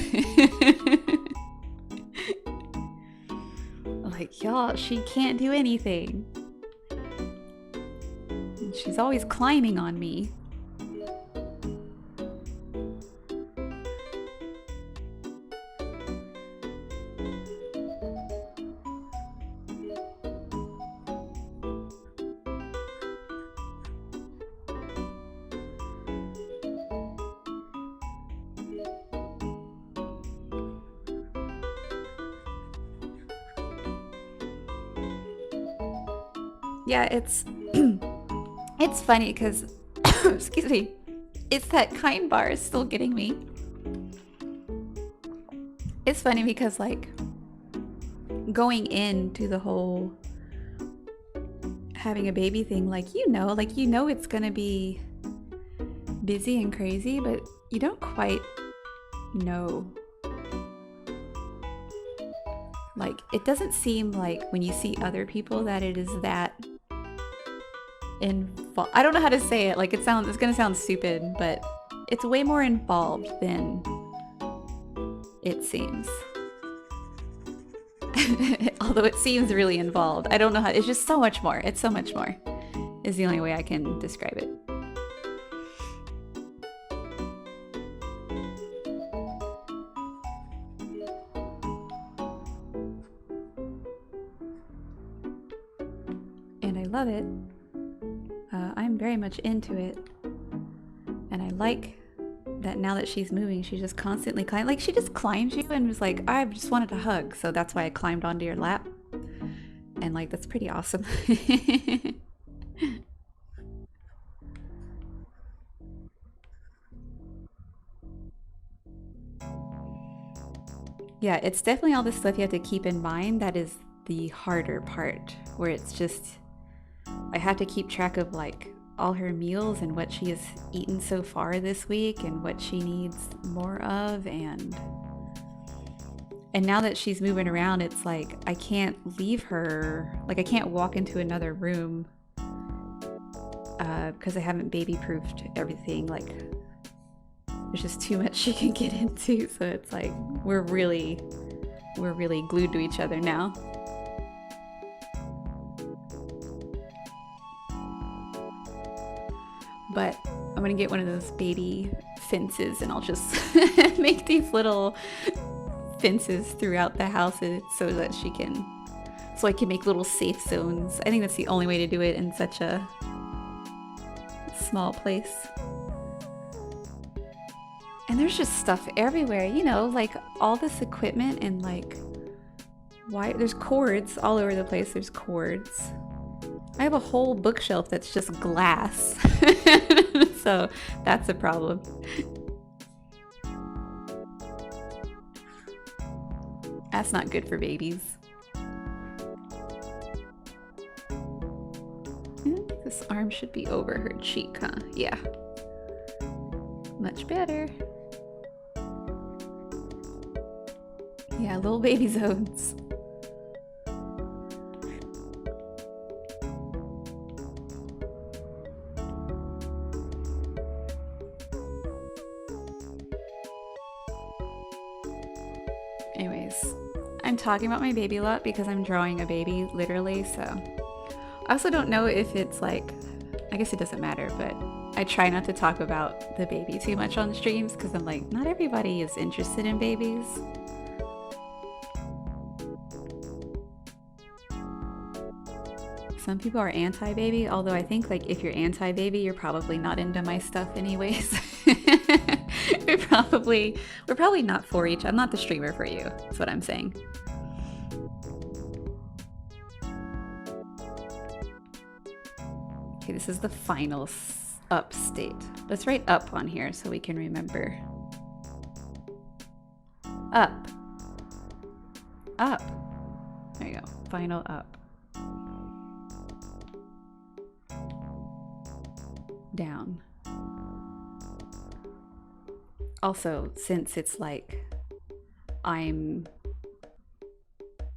Like, y'all, she can't do anything. And she's always climbing on me. Yeah, it's it's funny because excuse me, it's that kind bar is still getting me. It's funny because like going into the whole having a baby thing, like you know it's gonna be busy and crazy, but you don't quite know. Like it doesn't seem like when you see other people that it is that involved. I don't know how to say it. Like it's gonna sound stupid, but it's way more involved than it seems. Although it seems really involved. I don't know how. It's just so much more. It's so much more. Is the only way I can describe it. And I love it. I'm very much into it. And I like that now that she's moving, she just constantly climbs. Like she just climbs you and was like, I just wanted a hug. So that's why I climbed onto your lap. And like, that's pretty awesome. Yeah, it's definitely all the stuff you have to keep in mind. That is the harder part, where it's just, I have to keep track of like all her meals and what she has eaten so far this week and what she needs more of. And now that she's moving around, it's like I can't leave her, like I can't walk into another room because I haven't baby proofed everything. Like there's just too much she can get into, so it's like we're really glued to each other now. But I'm gonna get one of those baby fences and I'll just make these little fences throughout the house so that so I can make little safe zones. I think that's the only way to do it in such a small place. And there's just stuff everywhere, you know, like all this equipment and like there's cords all over the place. There's cords. I have a whole bookshelf that's just glass. So that's a problem. That's not good for babies. This arm should be over her cheek, huh? Yeah. Much better. Yeah, little baby zones. Anyways, I'm talking about my baby a lot because I'm drawing a baby, literally, so. I also don't know if it's like, I guess it doesn't matter, but I try not to talk about the baby too much on the streams because I'm like, not everybody is interested in babies. Some people are anti-baby, although I think like if you're anti-baby, you're probably not into my stuff anyways. We're probably not for each. I'm not the streamer for you. That's what I'm saying. Okay, this is the final up state. Let's write up on here so we can remember. Up. Up. There you go. Final up. Down. Also, since it's like I'm,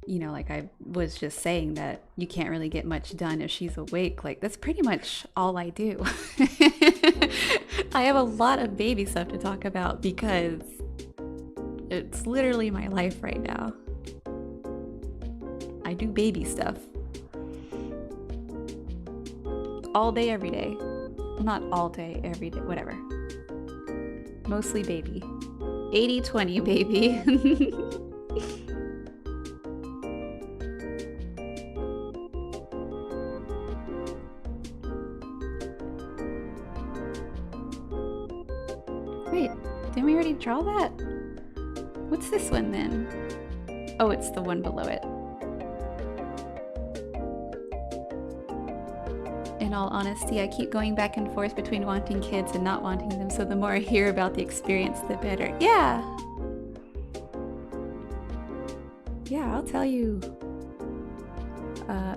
like I was just saying that you can't really get much done if she's awake, like that's pretty much all I do. I have a lot of baby stuff to talk about because it's literally my life right now. I do baby stuff. All day, every day. Not all day, every day, whatever. Mostly baby. 80-20, baby. Wait, didn't we already draw that? What's this one then? Oh, it's the one below it. In all honesty, I keep going back and forth between wanting kids and not wanting them, so the more I hear about the experience, the better. Yeah! Yeah, I'll tell you.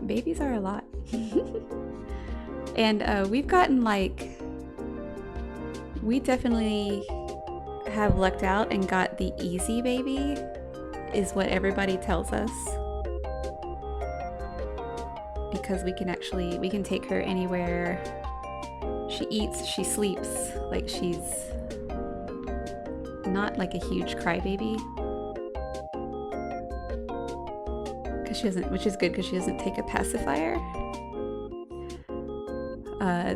Babies are a lot. And we've gotten we definitely have lucked out and got the easy baby, is what everybody tells us. Because we can take her anywhere. She eats, she sleeps, like she's not like a huge crybaby. Because she doesn't, which is good because she doesn't take a pacifier.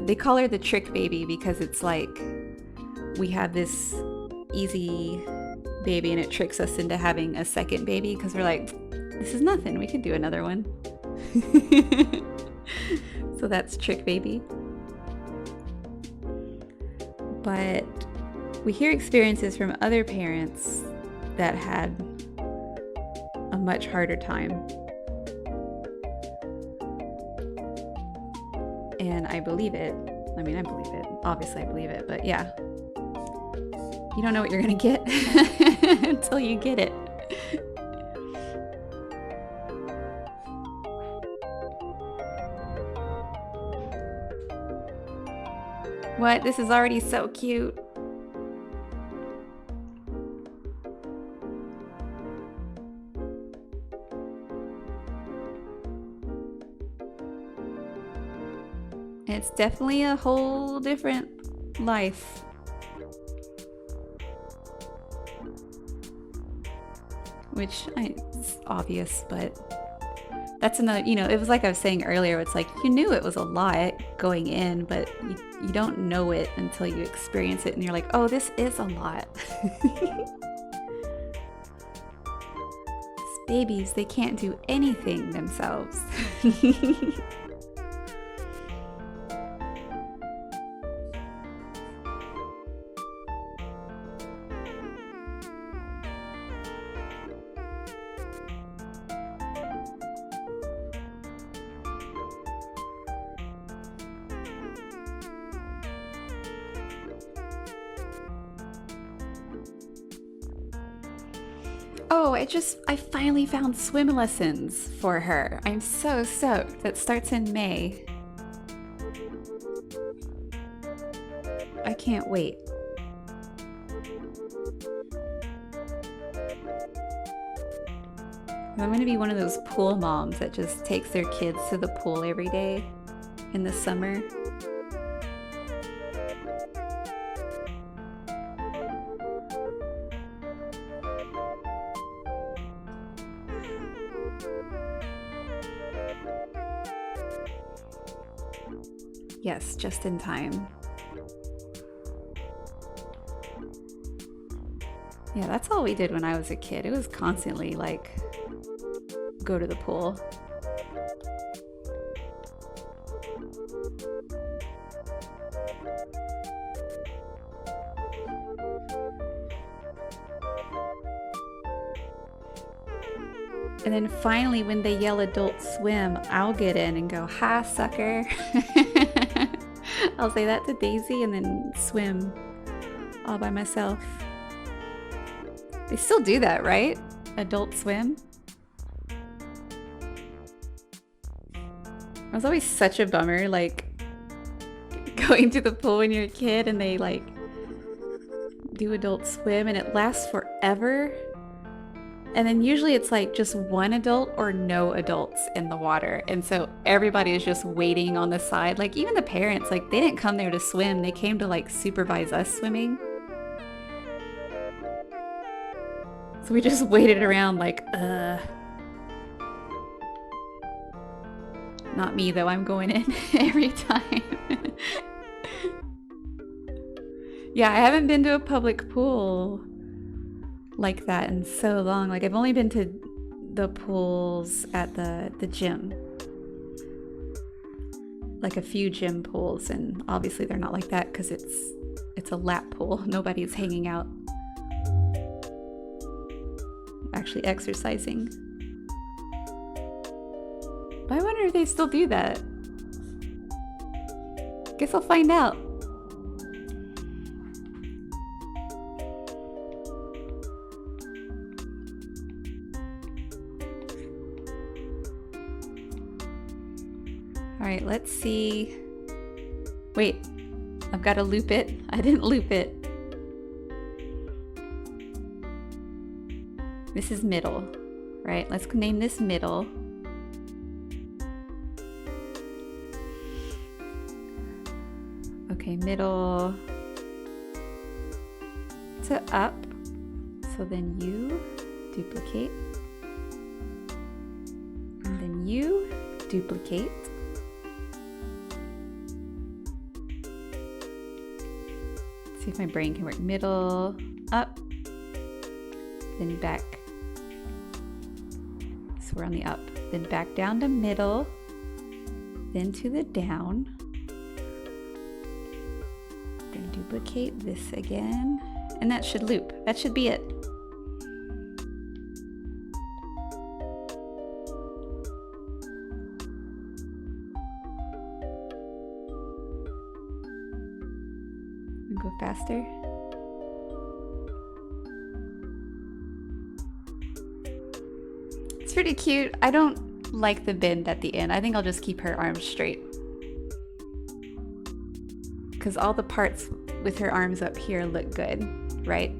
They call her the trick baby because it's like we have this easy baby and it tricks us into having a second baby because we're like, this is nothing, we can do another one. So that's trick baby. But we hear experiences from other parents that had a much harder time. And I believe it. I mean, I believe it. Obviously I believe it, but yeah. You don't know what you're gonna get until you get it. What? This is already so cute. It's definitely a whole different life. Which it's obvious, but that's another, it was like I was saying earlier, it's like you knew it was a lot going in, but you don't know it until you experience it and you're like, oh, this is a lot. Babies, they can't do anything themselves. Oh, I finally found swim lessons for her. I'm so stoked. That starts in May. I can't wait. I'm gonna be one of those pool moms that just takes their kids to the pool every day in the summer. Yes, just in time. Yeah, that's all we did when I was a kid. It was constantly like, go to the pool. And then finally, when they yell Adult Swim, I'll get in and go, "Ha, sucker." I'll say that to Daisy and then swim all by myself. They still do that, right? Adult Swim? was always such a bummer, like going to the pool when you're a kid and they like do Adult Swim and it lasts forever. And then usually it's like just one adult or no adults in the water. And so everybody is just waiting on the side. Like even the parents, like they didn't come there to swim. They came to like supervise us swimming. So we just waited around like, Not me though, I'm going in every time. Yeah, I haven't been to a public pool like that in so long. Like I've only been to the pools at the gym. Like a few gym pools, and obviously they're not like that because it's a lap pool. Nobody's hanging out. Actually exercising. But I wonder if they still do that. Guess I'll find out. All right, let's see. Wait, I've got to loop it. I didn't loop it. This is middle, right? Let's name this middle. Okay, middle to up. So then you duplicate. And then you duplicate. See if my brain can work. Middle, up, then back. So we're on the up. Then back down to middle, then to the down. Then duplicate this again. And that should loop. That should be it. Go faster. It's pretty cute. I don't like the bend at the end. I think I'll just keep her arms straight. Because all the parts with her arms up here look good, right?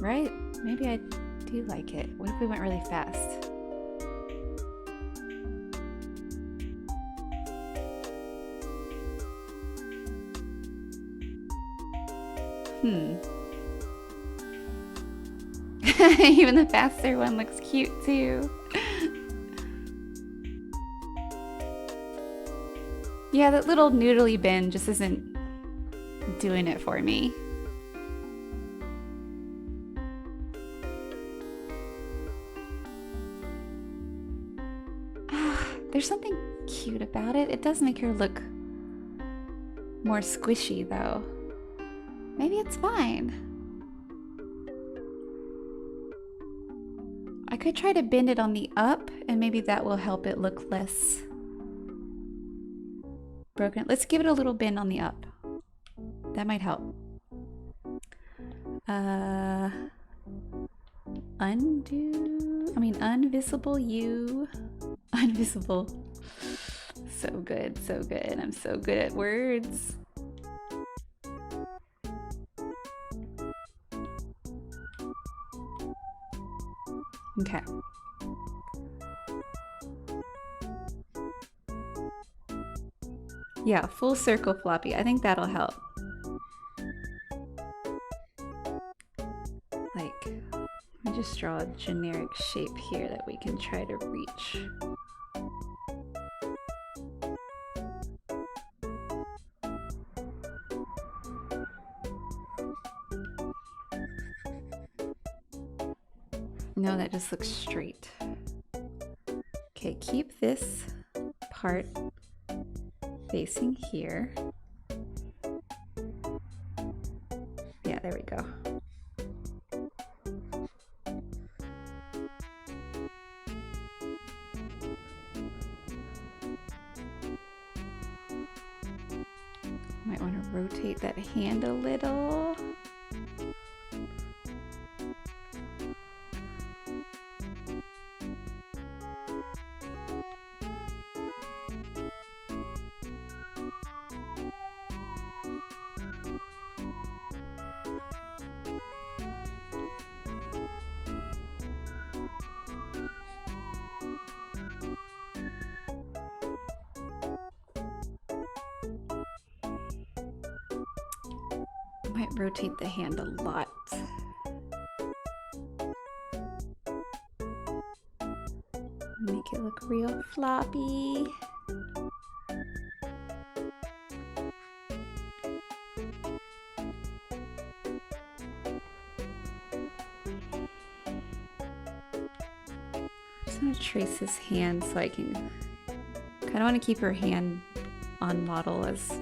Right? Maybe I do like it. What if we went really fast? Even the faster one looks cute too. Yeah, that little noodly bend just isn't doing it for me. There's something cute about it. It does make her look more squishy though. Maybe it's fine. I could try to bend it on the up and maybe that will help it look less broken. Let's give it a little bend on the up. That might help. Invisible you. Invisible. So good, so good. I'm so good at words. Okay. Yeah, full circle floppy. I think that'll help. Like, let me just draw a generic shape here that we can try to reach. No, that just looks straight. Okay, keep this part facing here. Yeah, there we go. Might want to rotate that hand a little. Might rotate the hand a lot. Make it look real floppy. I'm gonna trace his hand so I can kind of want to keep her hand on model as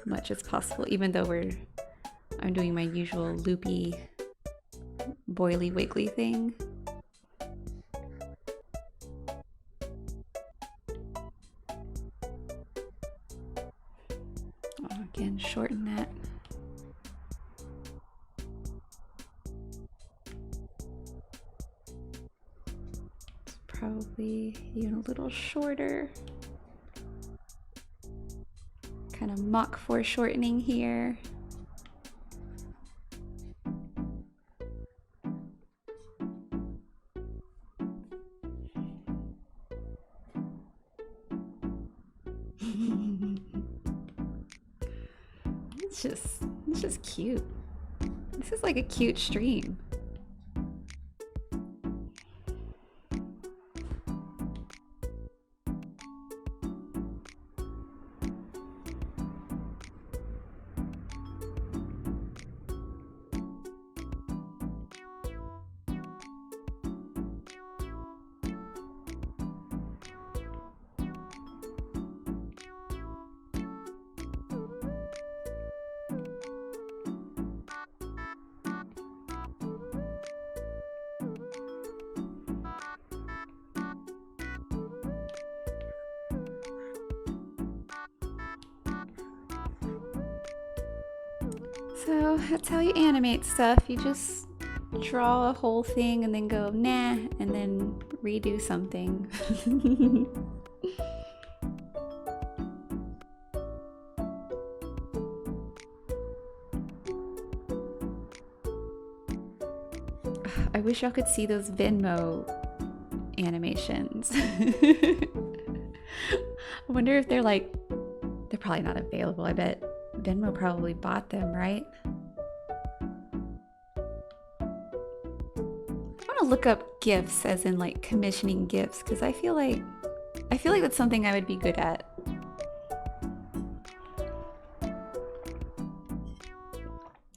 much as possible, even though I'm doing my usual loopy boily wiggly thing. Oh, again, shorten that. Probably even a little shorter. Kind of Mach 4 shortening here. It's just cute. This is like a cute stream. So that's how you animate stuff. You just draw a whole thing and then go nah, and then redo something. I wish y'all could see those Venmo animations. I wonder if they're probably not available. I bet Venmo probably bought them, right? I want to look up gifts, as in like commissioning gifts, because I feel like that's something I would be good at.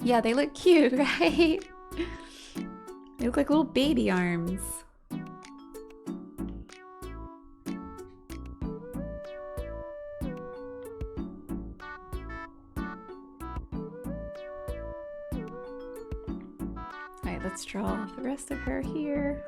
Yeah, they look cute, right? They look like little baby arms. Alright, let's draw the rest of her here.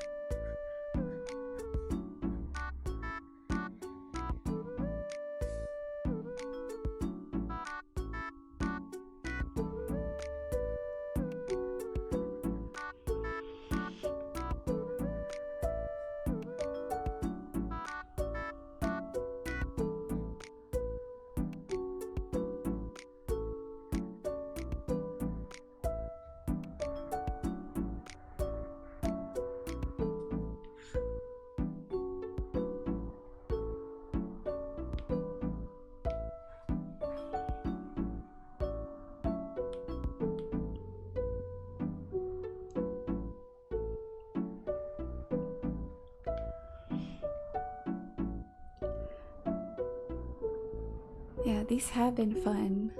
Yeah, these have been fun.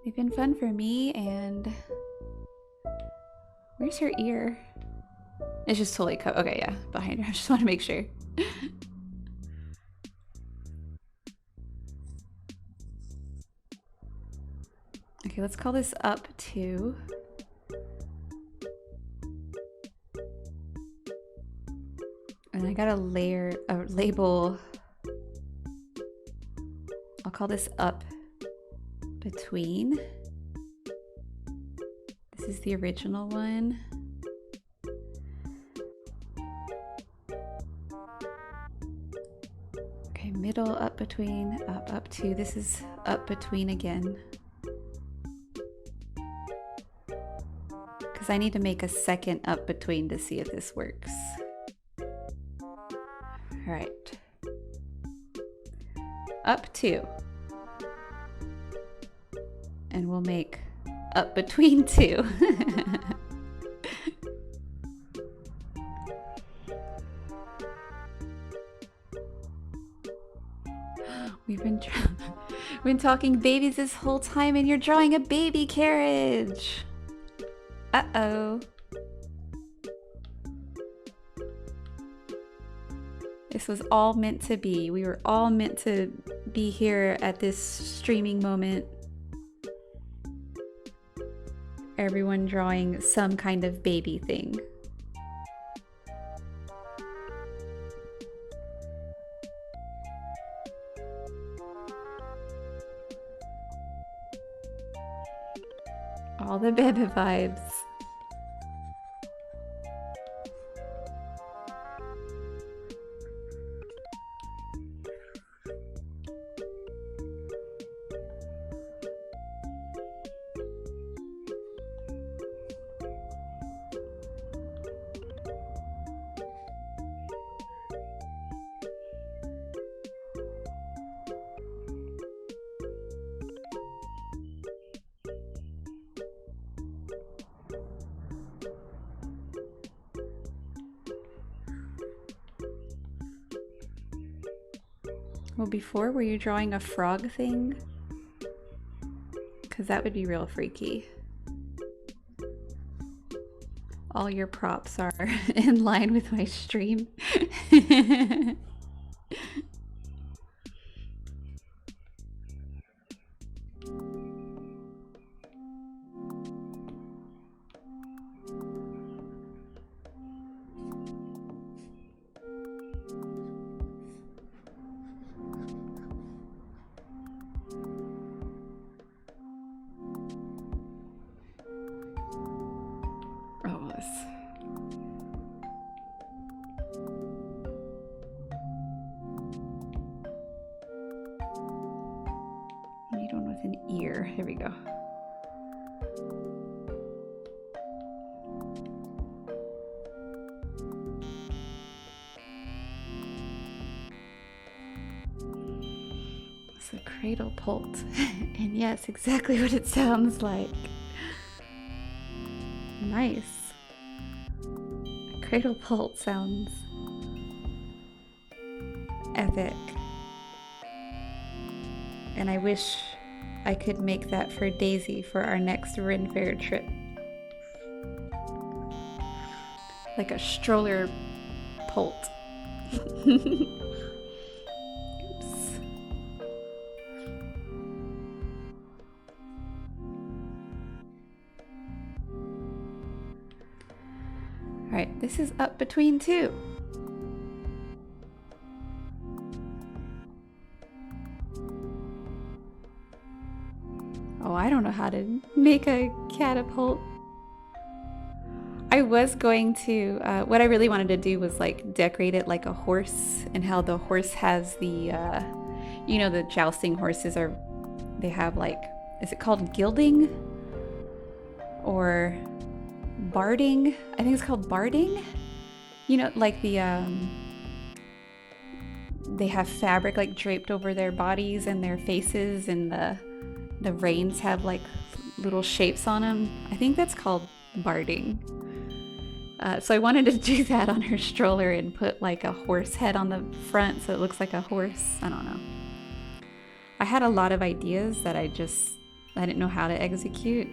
They've been fun for me, and where's her ear? It's just totally cut. Okay, yeah, behind her. I just want to make sure. Okay, let's call this up 2. And I got a label. I'll call this up between. This is the original one. Okay, middle, up between, up 2. This is up between again. Because I need to make a second up between to see if this works. All right. Up 2. And we'll make up between two. We've been talking babies this whole time and you're drawing a baby carriage. Uh-oh. This was all meant to be. We were all meant to be here at this streaming moment. Everyone drawing some kind of baby thing. All the baby vibes. Well, before, were you drawing a frog thing? Because that would be real freaky. All your props are in line with my stream. Here we go. It's a cradle pult. And yes, exactly what it sounds like. Nice. A cradle pult sounds epic. And I wish I could make that for Daisy for our next Ren Fair trip. Like a stroller pult. Oops. Alright, this is up between two. Oh, I don't know how to make a catapult. I was going to, what I really wanted to do was like decorate it like a horse, and how the horse has the, you know, the jousting horses are, they have like, is it called gilding? Or barding? I think it's called barding. You know, like the, they have fabric like draped over their bodies and their faces, and the reins have like little shapes on them. I think that's called barding. So I wanted to do that on her stroller and put like a horse head on the front so it looks like a horse. I don't know. I had a lot of ideas that I didn't know how to execute.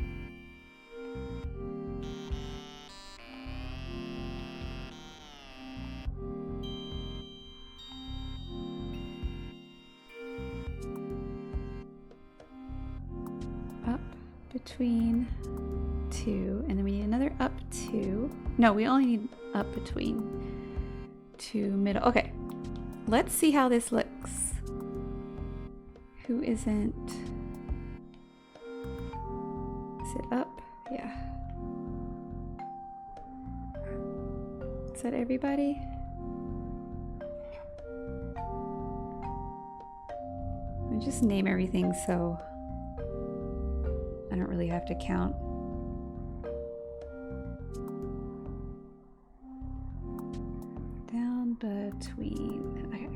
Up between two, and then we need another up two. No, we only need up between two middle. Okay, let's see how this looks. Who isn't? Is it up? Yeah. Is that everybody? I just name everything so I don't really have to count. Down between, okay.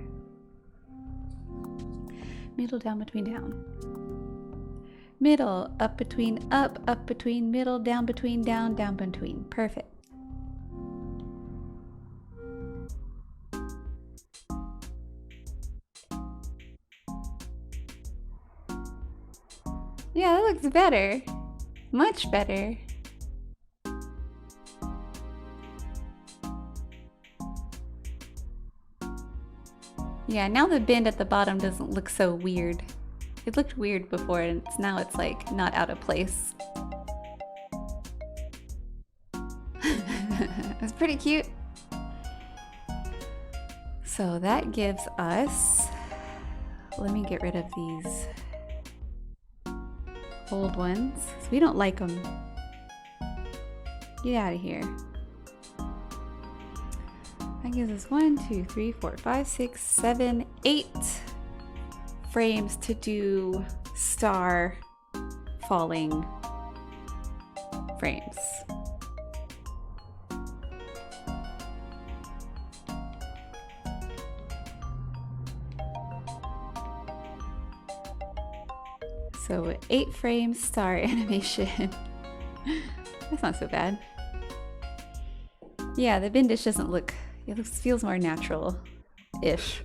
Middle, down, between, down. middle, up between, up between, middle, down between, down between. Perfect. Yeah, that looks better. Much better. Yeah, now the bend at the bottom doesn't look so weird. It looked weird before, and now it's like not out of place. It's pretty cute. So that gives us, let me get rid of these old ones, so we don't like them. Get out of here. That gives us 1, 2, 3, 4, 5, 6, 7, 8 frames to do star falling frames. So 8 frames star animation. That's not so bad. Yeah, the Bindish doesn't look, it feels more natural-ish.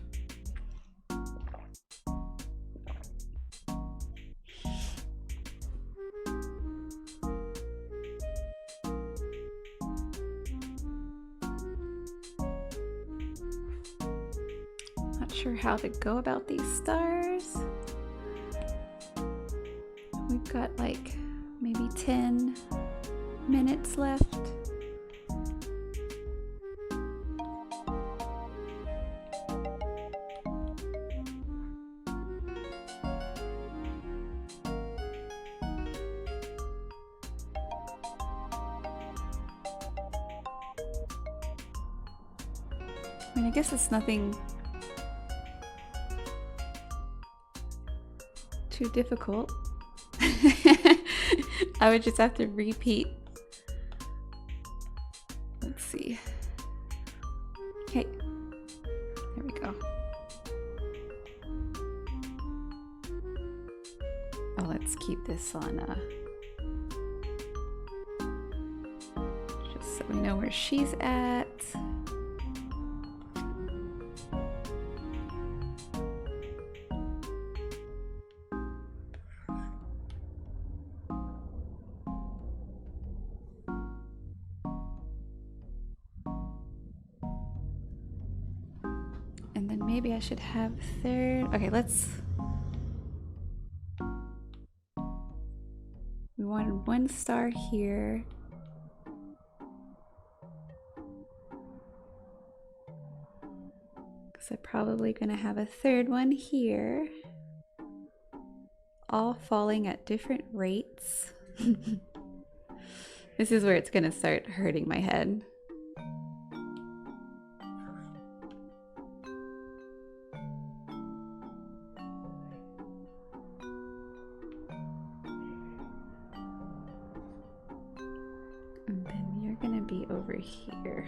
Not sure how to go about these stars. We've got like maybe 10 minutes left. I mean, I guess it's nothing too difficult. I would just have to repeat. Let's see. Okay, there we go. Oh, let's keep this on just so we know where she's at. And then maybe I should have third. Okay, we wanted 1 star here. Because I'm probably gonna have a 3rd one here. All falling at different rates. This is where it's gonna start hurting my head. And then you're gonna be over here.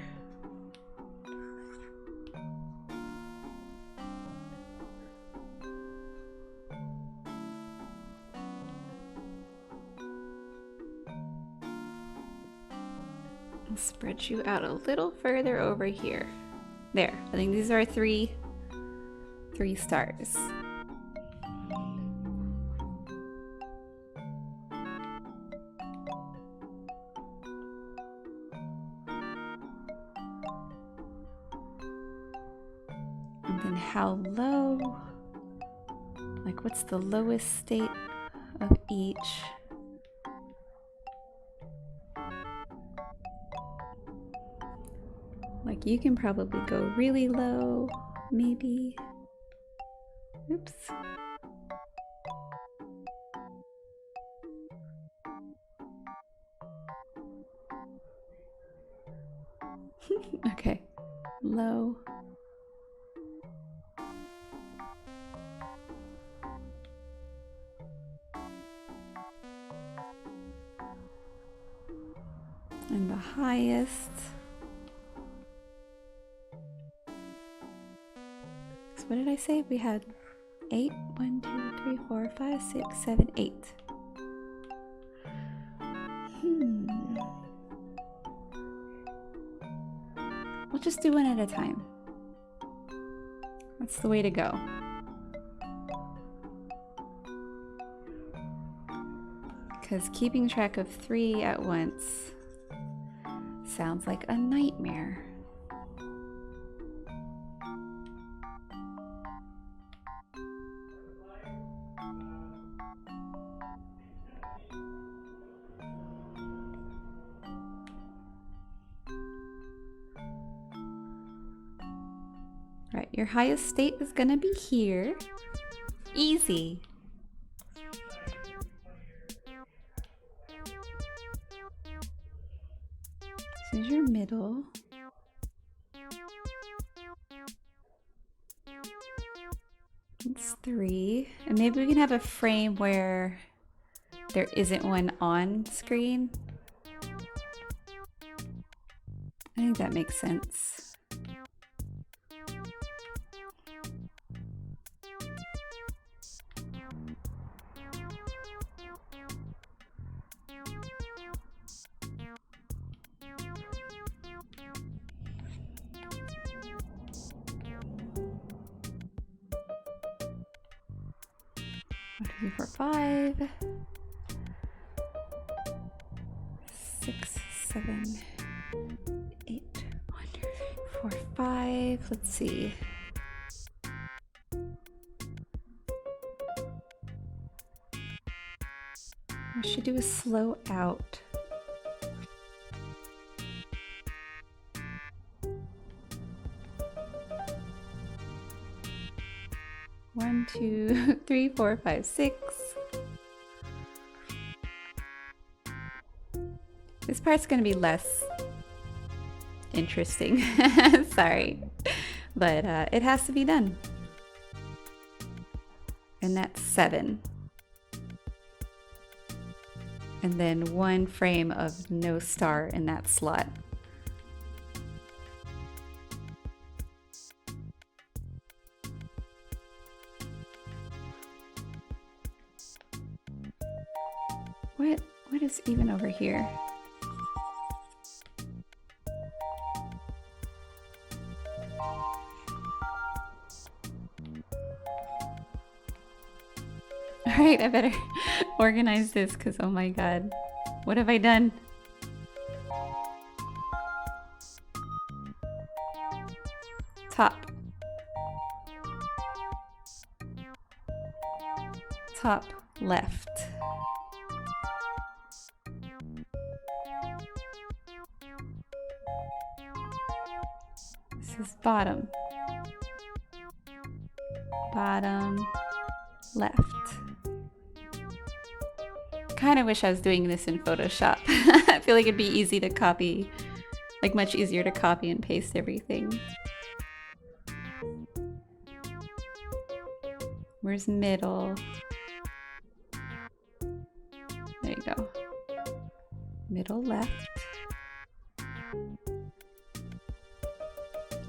I'll spread you out a little further over here. There, I think these are three stars. And then how low? Like, what's the lowest state of each? Like, you can probably go really low, maybe. Oops. Okay, low. And the highest. So what did I say? We had 8. 1, 2, 3, 4, 5, 6, 7, 8. We'll just do one at a time. That's the way to go. Because keeping track of 3 at once sounds like a nightmare. Right, your highest state is gonna be here. Easy. This is your middle. It's 3. And maybe we can have a frame where there isn't one on screen. I think that makes sense. One, 2, 3, 4, 5, 6, 7, 8. 1, 2, 3, 4, 5. Let's see. I should do a slow out. One, 2, 3, 4, 5, 6. This part's gonna be less interesting. Sorry, but it has to be done. And that's 7. And then 1 frame of no star in that slot. What is even over here? All right, I better organize this because oh my god, what have I done? Top. Top left. This is bottom. Bottom left. Kind of wish I was doing this in Photoshop. I feel like it'd be easy to copy, like much easier to copy and paste everything. Where's middle? There you go. Middle left.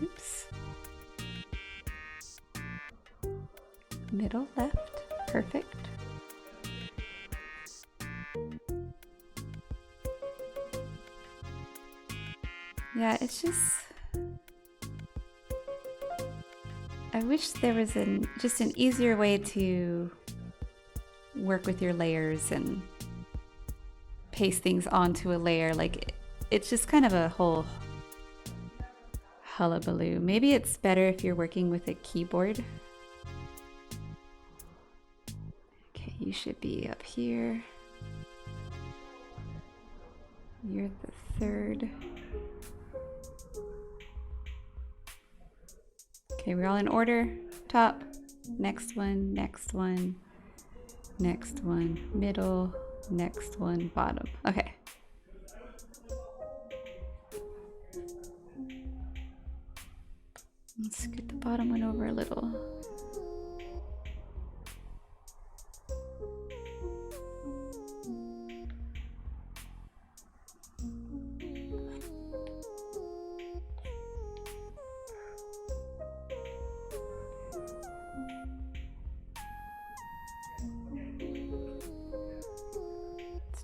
Oops. Middle left. Perfect. Yeah, it's just... I wish there was just an easier way to work with your layers and paste things onto a layer. Like, it's just kind of a whole hullabaloo. Maybe it's better if you're working with a keyboard. Okay, you should be up here. You're the 3rd. Okay, we're all in order. Top, next one, next one, next one, middle, next one, bottom. Okay. Let's scoot the bottom one over a little.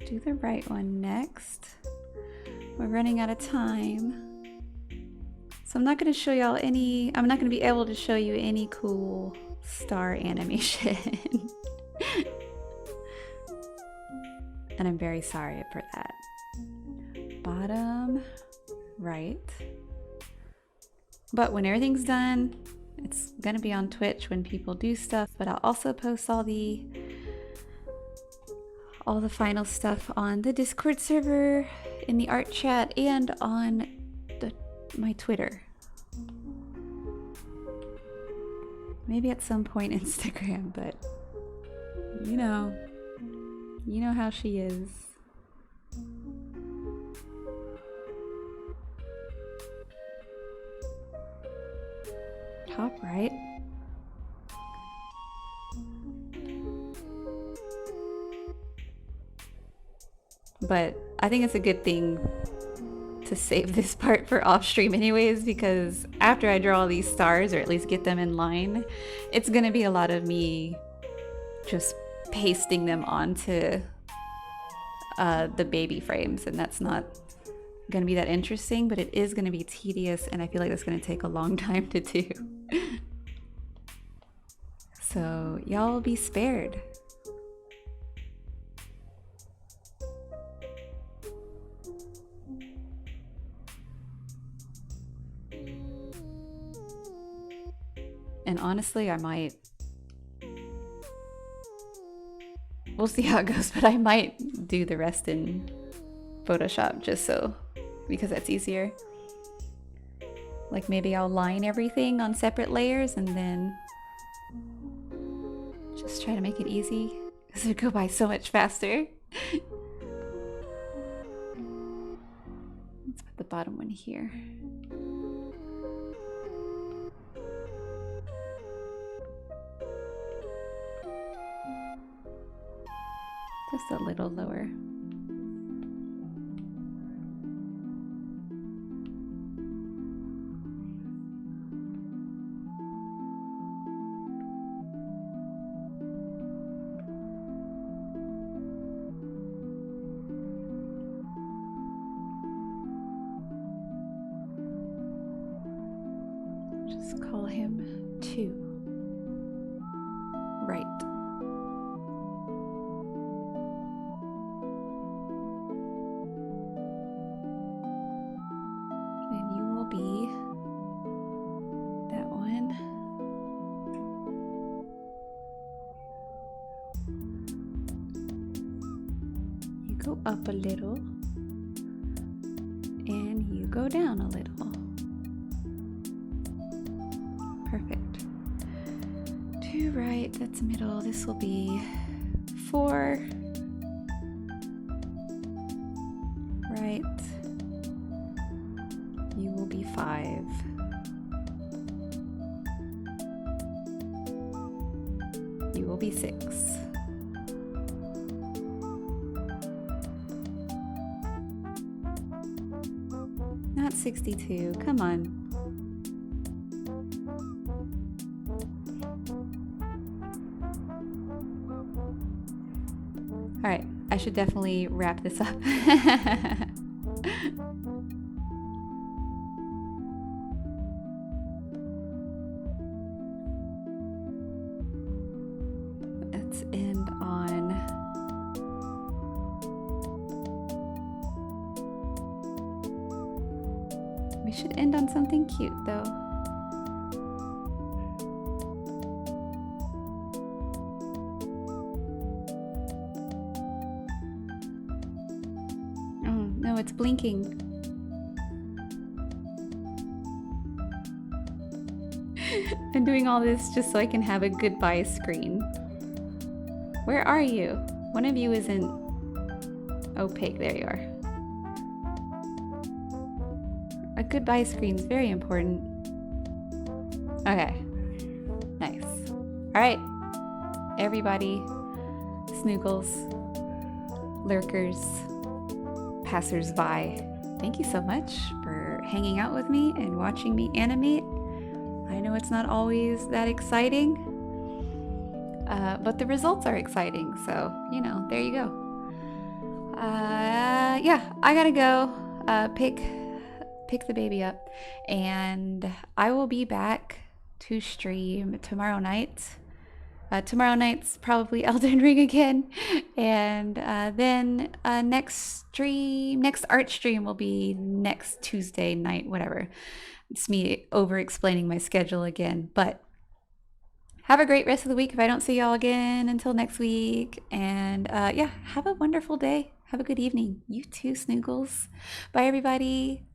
do the right one next. We're running out of time. So I'm not going to show y'all I'm not going to be able to show you any cool star animation. And I'm very sorry for that. Bottom right. But when everything's done, it's going to be on Twitch when people do stuff, but I'll also post all the final stuff on the Discord server, in the art chat, and on my Twitter. Maybe at some point Instagram, but you know how she is. Top right. But I think it's a good thing to save this part for off stream anyways, because after I draw all these stars, or at least get them in line, it's gonna be a lot of me just pasting them onto the baby frames, and that's not gonna be that interesting, but it is gonna be tedious, and I feel like that's gonna take a long time to do. So y'all will be spared. And honestly, we'll see how it goes, but I might do the rest in Photoshop because that's easier. Like maybe I'll line everything on separate layers and then just try to make it easy, because it would go by so much faster. Let's put the bottom one here. Just a little lower. Just call him 2. Right. Go up a little and you go down a little. Perfect. 2 right, that's middle. This will be 4 right. You will be 5. You will be 6. Not 62, come on. All right, I should definitely wrap this up. Let's end on we should end on something cute though. Oh no, it's blinking. I'm doing all this just so I can have a goodbye screen. Where are you? One of you isn't opaque. There you are. A goodbye screen is very important. Okay. Nice. All right. Everybody, snoogles, lurkers, passers-by, thank you so much for hanging out with me and watching me animate. I know it's not always that exciting, but the results are exciting, so, you know, there you go. Yeah, I gotta go pick the baby up, and I will be back to stream tomorrow night. Tomorrow night's probably Elden Ring again, and then next art stream will be next Tuesday night, whatever. It's me over explaining my schedule again, but have a great rest of the week if I don't see y'all again until next week. And yeah, have a wonderful day. Have a good evening. You too, Snoogles. Bye, everybody.